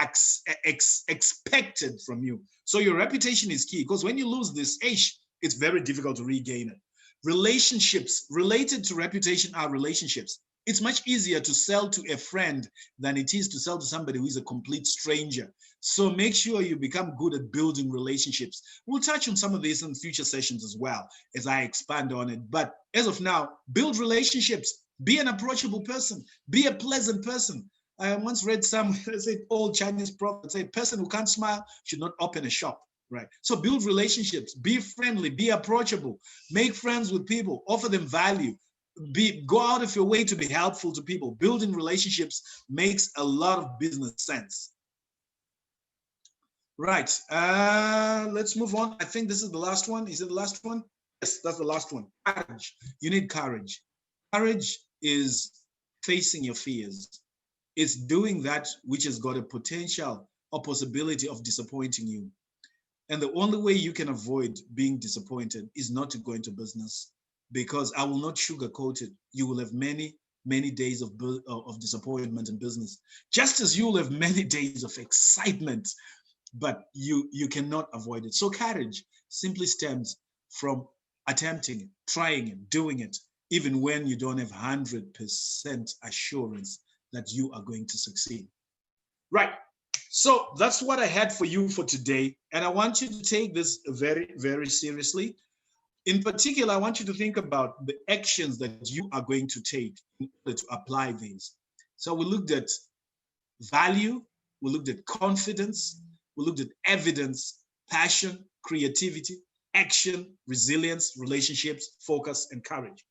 expected from you? So your reputation is key, because when you lose this edge, it's very difficult to regain it. Relationships related to reputation are relationships. It's much easier to sell to a friend than it is to sell to somebody who is a complete stranger. So make sure you become good at building relationships. We'll touch on some of this in future sessions as well as I expand on it. But as of now, build relationships. Be an approachable person. Be a pleasant person. I once read some old Chinese proverb say, person who can't smile should not open a shop. Right. So build relationships. Be friendly. Be approachable. Make friends with people. Offer them value. Go out of your way to be helpful to people. Building relationships makes a lot of business sense. Right, let's move on. I think this is the last one. Is it the last one? Yes, that's the last one. Courage. You need courage. Courage is facing your fears. It's doing that which has got a potential or possibility of disappointing you. And the only way you can avoid being disappointed is not to go into business, because I will not sugarcoat it. You will have many, many days of disappointment in business, just as you will have many days of excitement, but you cannot avoid it. So courage simply stems from attempting it, trying it, doing it, even when you don't have 100% assurance that you are going to succeed. Right. So that's what I had for you for today. And I want you to take this very, very seriously. In particular, I want you to think about the actions that you are going to take in order to apply these. So we looked at value, we looked at confidence, we looked at evidence, passion, creativity, action, resilience, relationships, focus, and courage.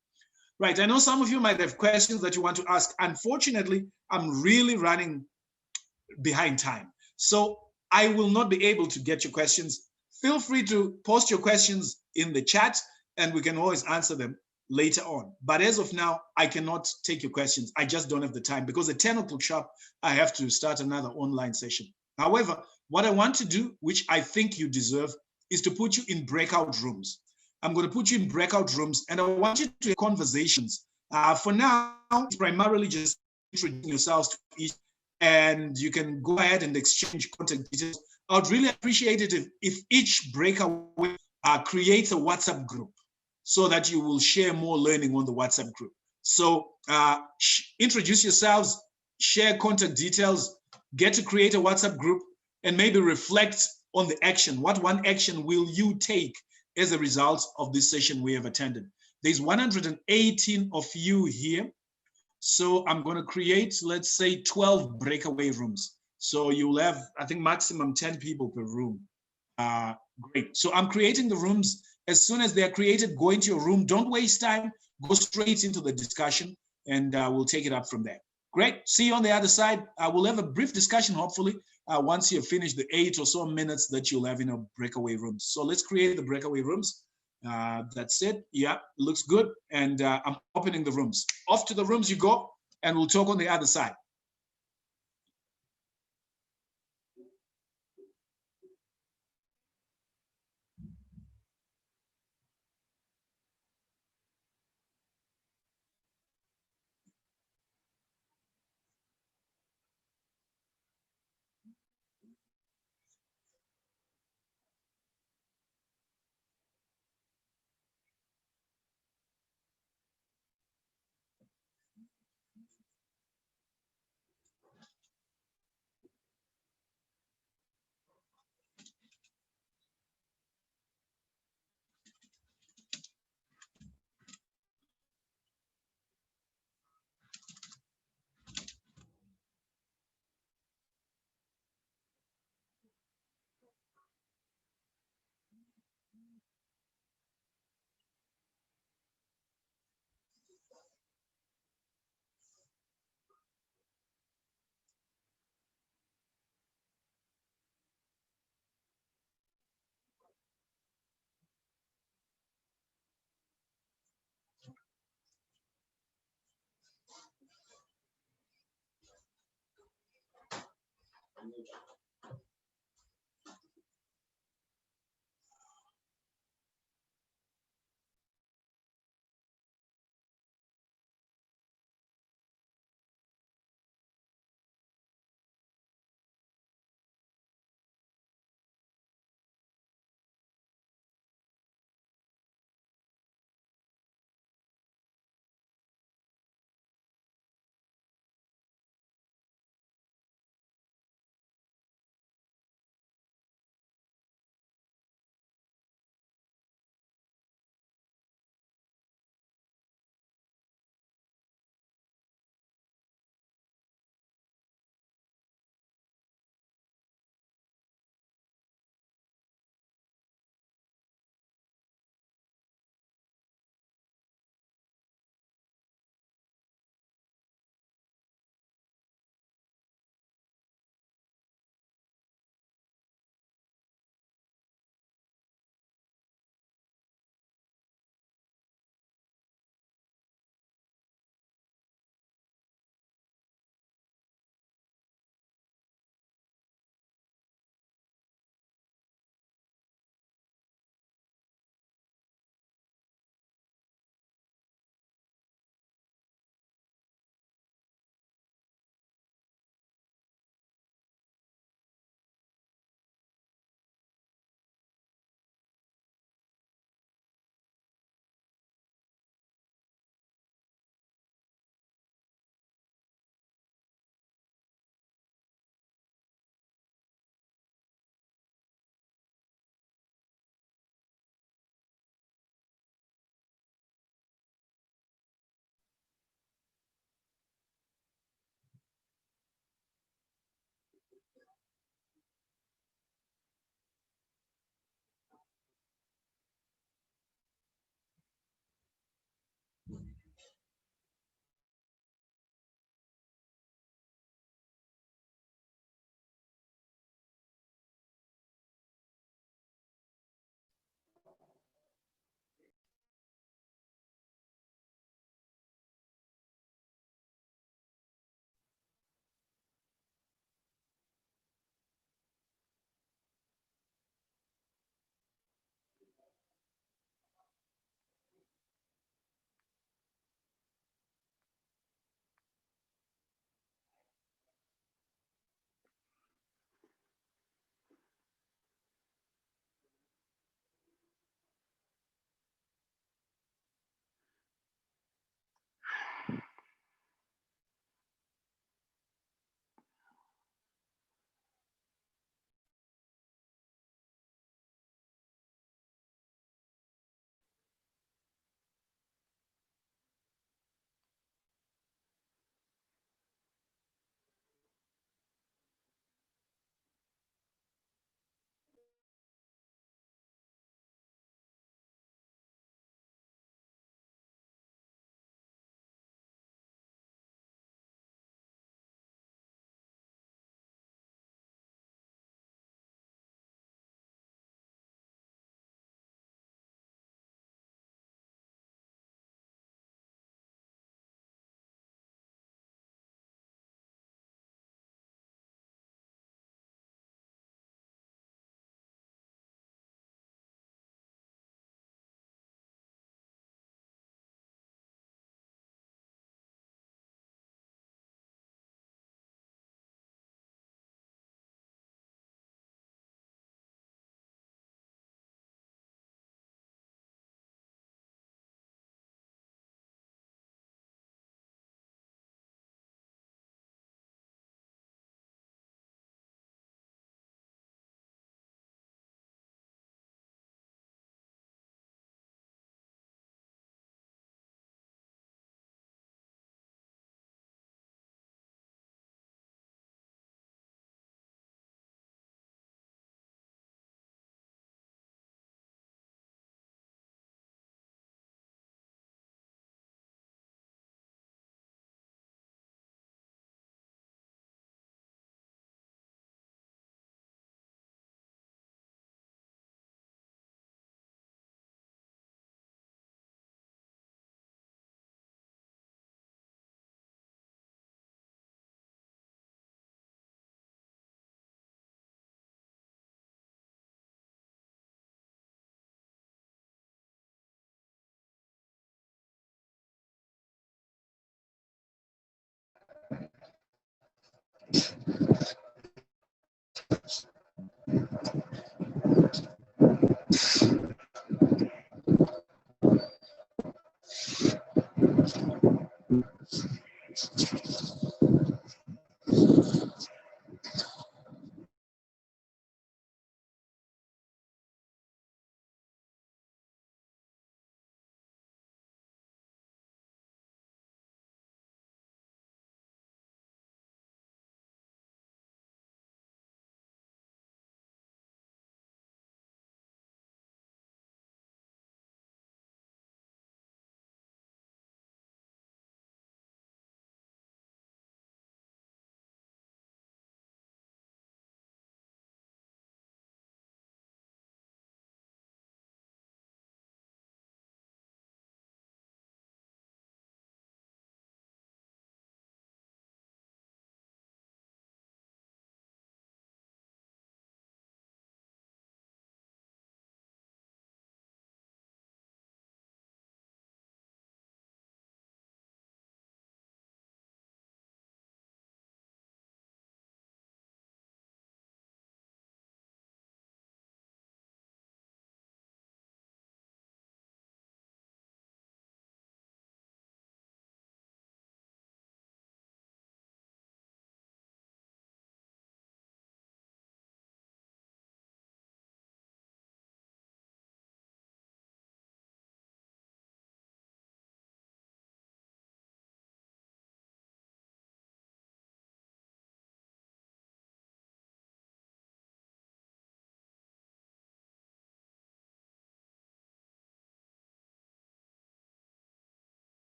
Right, I know some of you might have questions that you want to ask. Unfortunately, I'm really running behind time. So I will not be able to get your questions. Feel free to post your questions in the chat and we can always answer them later on. But as of now, I cannot take your questions. I just don't have the time, because at 10 o'clock sharp, I have to start another online session. However, what I want to do, which I think you deserve, is to put you in breakout rooms. I'm going to put you in breakout rooms and I want you to have conversations. For now, it's primarily just introducing yourselves to each, and you can go ahead and exchange contact details I'd really appreciate it if each breakaway creates a WhatsApp group so that you will share more learning on the WhatsApp group. So introduce yourselves, share contact details, get to create a WhatsApp group, and maybe reflect on the action. What one action will you take as a result of this session we have attended? There's 118 of you here. So I'm going to create, let's say, 12 breakaway rooms. So you'll have, I think, maximum 10 people per room. Great. So I'm creating the rooms. As soon as they are created, go into your room. Don't waste time. Go straight into the discussion, and we'll take it up from there. Great. See you on the other side. We'll have a brief discussion, hopefully, once you've finished the 8 or so minutes that you'll have in a breakaway rooms. So let's create the breakaway rooms. That's it. Yeah, looks good. And I'm opening the rooms. Off to the rooms you go, and we'll talk on the other side.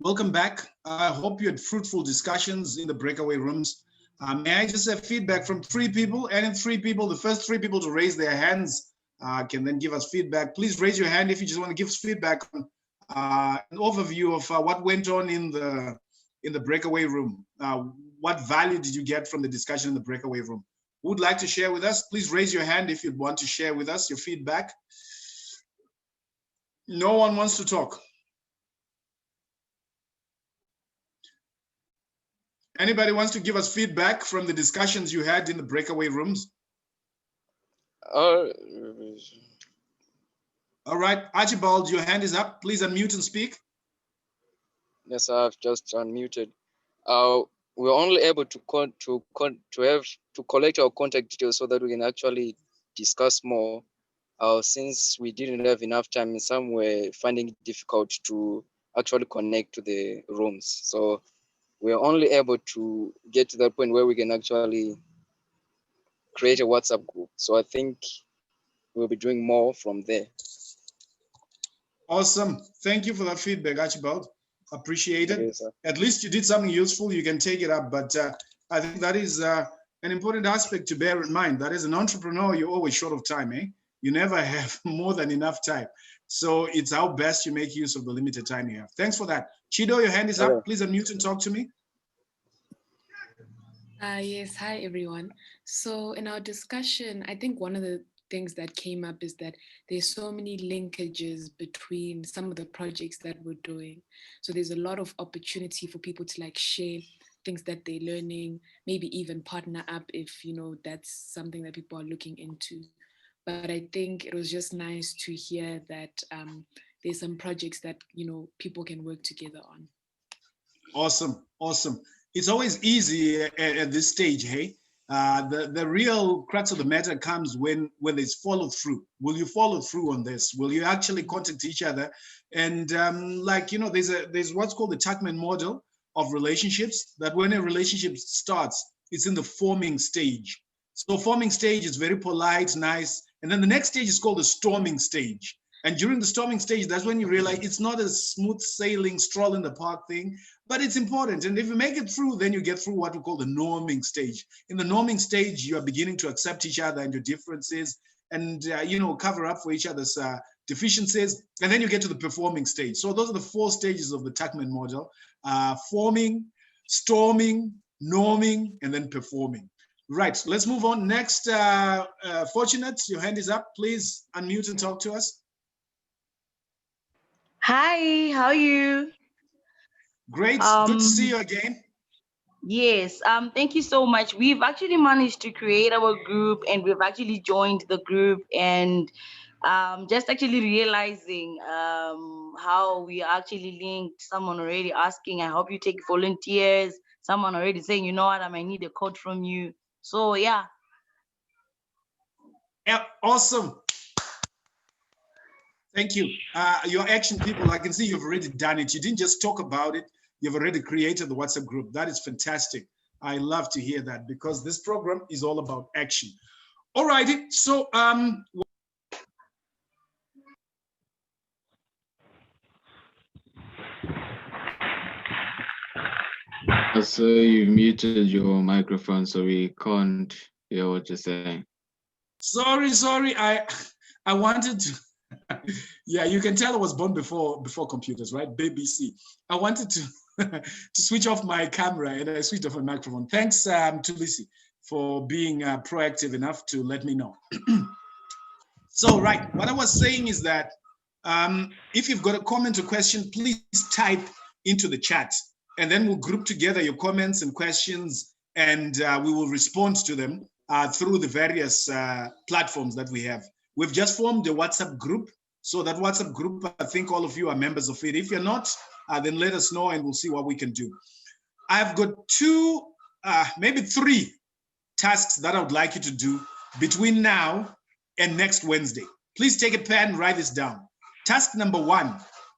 Welcome back. I hope you had fruitful discussions in the breakaway rooms. May I just have feedback from 3 people? Any 3 people, the first 3 people to raise their hands can then give us feedback. Please raise your hand if you just want to give us feedback on an overview of what went on in the breakaway room. What value did you get from the discussion in the breakaway room? Who would like to share with us? Please raise your hand if you'd want to share with us your feedback. No one wants to talk. Anybody wants to give us feedback from the discussions you had in the breakaway rooms? All right, Archibald, your hand is up. Please unmute and speak. Yes, I've just unmuted. We're only able to collect our contact details so that we can actually discuss more. Since we didn't have enough time, some were finding it difficult to actually connect to the rooms. So we're only able to get to that point where we can actually create a WhatsApp group. So I think we'll be doing more from there. Awesome. Thank you for that feedback, Archibald. Appreciate it. Yes, at least you did something useful. You can take it up. But I think that is an important aspect to bear in mind. That as an entrepreneur, you're always short of time. You never have more than enough time. So it's how best you make use of the limited time you have. Thanks for that. Chido, your hand is up. Please unmute and talk to me. Yes, hi everyone. So in our discussion, I think one of the things that came up is that there's so many linkages between some of the projects that we're doing. So there's a lot of opportunity for people to like share things that they're learning, maybe even partner up if, you know, that's something that people are looking into. But I think it was just nice to hear that there's some projects that, you know, people can work together on. Awesome, awesome. It's always easy at this stage, hey? The real crux of the matter comes when there's follow through. Will you follow through on this? Will you actually contact each other? And like, you know, there's what's called the Tuckman model of relationships, that when a relationship starts, it's in the forming stage. So forming stage is very polite, nice. And then the next stage is called the storming stage. And during the storming stage, that's when you realize it's not a smooth sailing, stroll in the park thing, but it's important. And if you make it through, then you get through what we call the norming stage. In the norming stage, you are beginning to accept each other and your differences and, you know, cover up for each other's deficiencies. And then you get to the performing stage. So those are the 4 stages of the Tuckman model: forming, storming, norming, and then performing. Right, let's move on. Next, Fortunate, your hand is up. Please unmute and talk to us. Hi, how are you? Great, good to see you again. Yes, thank you so much. We've actually managed to create our group and we've actually joined the group and just actually realizing how we are actually linked. Someone already asking, I hope you take volunteers. Someone already saying, you know what, I might need a code from you. So yeah. Yeah, awesome. Thank you. Your action people, I can see you've already done it. You didn't just talk about it, you've already created the WhatsApp group. That is fantastic. I love to hear that because this program is all about action. All righty, so So you muted your microphone, so we can't hear what you're saying. Sorry, I wanted to. Yeah, you can tell I was born before computers, right? Baby C. I wanted to to switch off my camera and I switched off my microphone. Thanks to Lisi for being proactive enough to let me know. So, right, what I was saying is that if you've got a comment or question, please type into the chat and then we'll group together your comments and questions and we will respond to them through the various platforms that we have. We've just formed a WhatsApp group. So that WhatsApp group, I think all of you are members of it. If you're not, then let us know and we'll see what we can do. I've got 2, maybe 3 tasks that I would like you to do between now and next Wednesday. Please take a pen, write this down. Task number 1,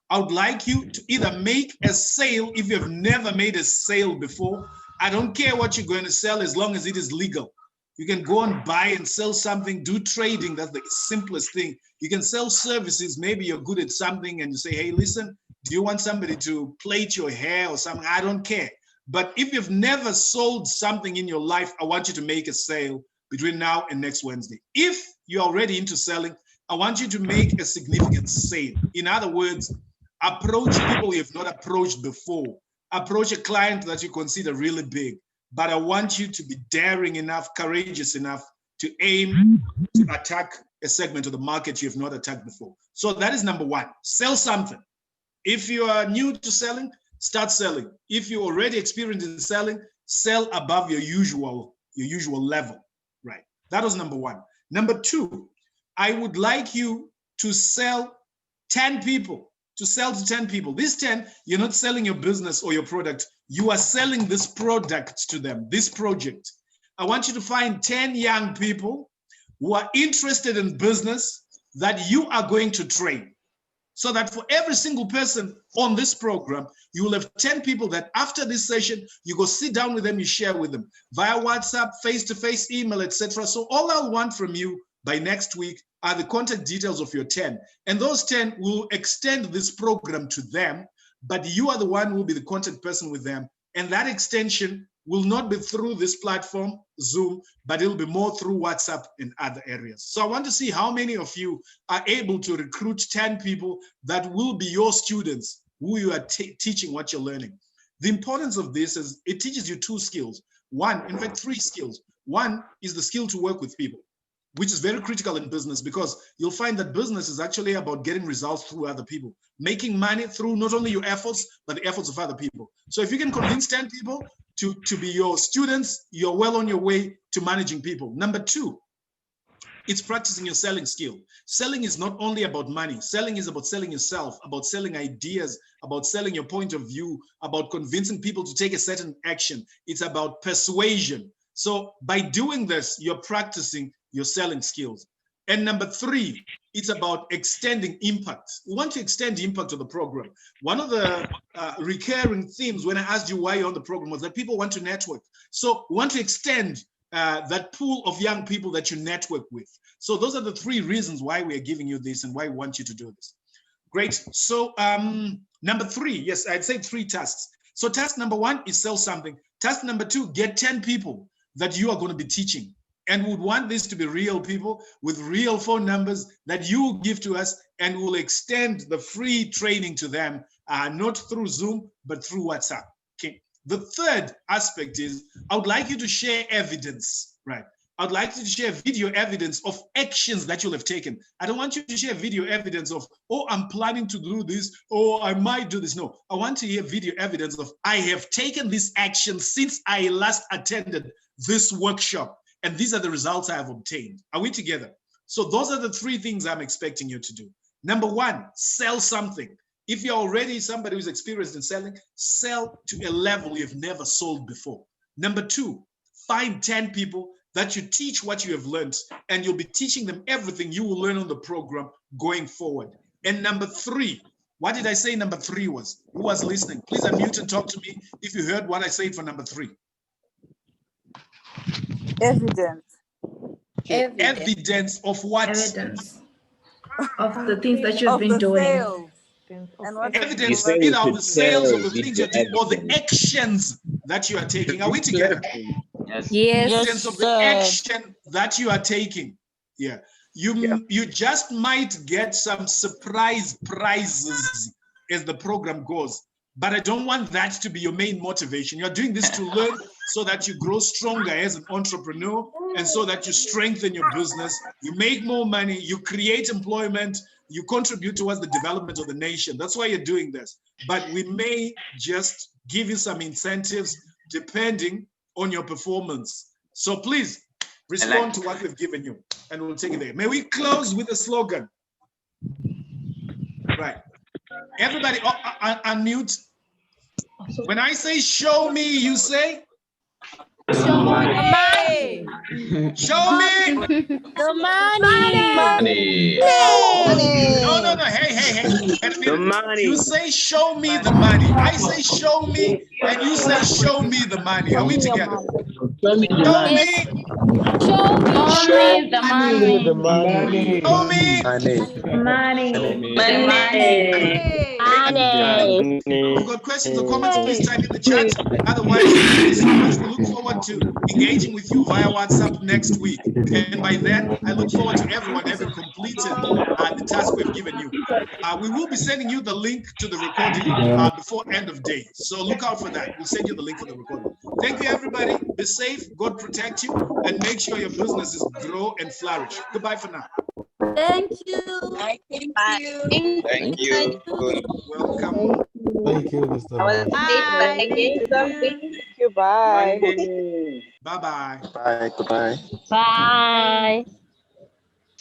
I would like you to either make a sale if you've never made a sale before. I don't care what you're going to sell as long as it is legal. You can go and buy and sell something, do trading, that's the simplest thing. You can sell services, maybe you're good at something and you say, hey, listen, do you want somebody to plait your hair or something? I don't care. But if you've never sold something in your life, I want you to make a sale between now and next Wednesday. If you're already into selling, I want you to make a significant sale. In other words, approach people you've not approached before. Approach a client that you consider really big. But I want you to be daring enough, courageous enough to aim to attack a segment of the market you have not attacked before. So that is number 1, sell something. If you are new to selling, start selling. If you're already experienced in selling, sell above your usual level, right? That was number 1. Number 2, I would like you to sell 10 people, to sell to 10 people. These 10, you're not selling your business or your product. You are selling this product to them, this project. I want you to find 10 young people who are interested in business that you are going to train. So that for every single person on this program, you will have 10 people that after this session, you go sit down with them, you share with them via WhatsApp, face-to-face, email, etc. So all I'll want from you by next week are the contact details of your 10. And those 10 will extend this program to them, but you are the one who will be the contact person with them. And that extension will not be through this platform, Zoom, but it'll be more through WhatsApp and other areas. So I want to see how many of you are able to recruit 10 people that will be your students who you are teaching what you're learning. The importance of this is it teaches you 2 skills. One, in fact, 3 skills. One is the skill to work with people, which is very critical in business, because you'll find that business is actually about getting results through other people, making money through not only your efforts, but the efforts of other people. So if you can convince 10 people to be your students, you're well on your way to managing people. Number 2, it's practicing your selling skill. Selling is not only about money. Selling is about selling yourself, about selling ideas, about selling your point of view, about convincing people to take a certain action. It's about persuasion. So by doing this, you're practicing your selling skills. And number 3, it's about extending impact. We want to extend the impact of the program. One of the recurring themes when I asked you why you're on the program was that people want to network. So we want to extend that pool of young people that you network with. So those are the 3 reasons why we are giving you this and why we want you to do this. Great. So number 3, yes, I'd say 3 tasks. So task number 1 is sell something. Task number 2, get 10 people that you are going to be teaching. And would want this to be real people with real phone numbers that you will give to us, and will extend the free training to them, not through Zoom, but through WhatsApp. Okay. The third aspect is I would like you to share evidence, right? I'd like you to share video evidence of actions that you'll have taken. I don't want you to share video evidence of, oh, I'm planning to do this, or I might do this. No, I want to hear video evidence of, I have taken this action since I last attended this workshop, and these are the results I have obtained. Are we together? So those are the 3 things I'm expecting you to do. Number 1, sell something. If you're already somebody who's experienced in selling, sell to a level you've never sold before. Number 2, find 10 people that you teach what you have learned, and you'll be teaching them everything you will learn on the program going forward. And number 3, what did I say number 3 was? Who was listening? Please unmute and talk to me if you heard what I said for number 3. Evidence. Evidence of what? Evidence of the things that you've been doing. And what Evidence either of the sales of the things you're doing or the actions that you are taking. Are we together? Yes. Evidence of the action that you are taking. Yeah. You just might get some surprise prizes as the program goes. But I don't want that to be your main motivation. You're doing this to learn so that you grow stronger as an entrepreneur, and so that you strengthen your business, you make more money, you create employment, you contribute towards the development of the nation. That's why you're doing this. But we may just give you some incentives depending on your performance. So please respond to what we've given you, and we'll take it there. May we close with a slogan? Right. Everybody unmute. When I say show me, you say? Show me. Show me. The money. No. Hey. The money. You say show me the money. I say show me, and you say show me the money. Are we together? Show me. Show me the money. Show me. Money. If you've got questions or comments, please type in the chat. Otherwise, thank you so much. We look forward to engaging with you via WhatsApp next week. And by then, I look forward to everyone having completed the task we've given you. We will be sending you the link to the recording before end of day. So look out for that. We'll send you the link for the recording. Thank you, everybody. Be safe. God protect you. And make sure your businesses grow and flourish. Goodbye for now. Thank you. Thank you. Welcome. Thank you, Mr. Thank you. Bye. Bye-bye. Bye. Goodbye. Bye.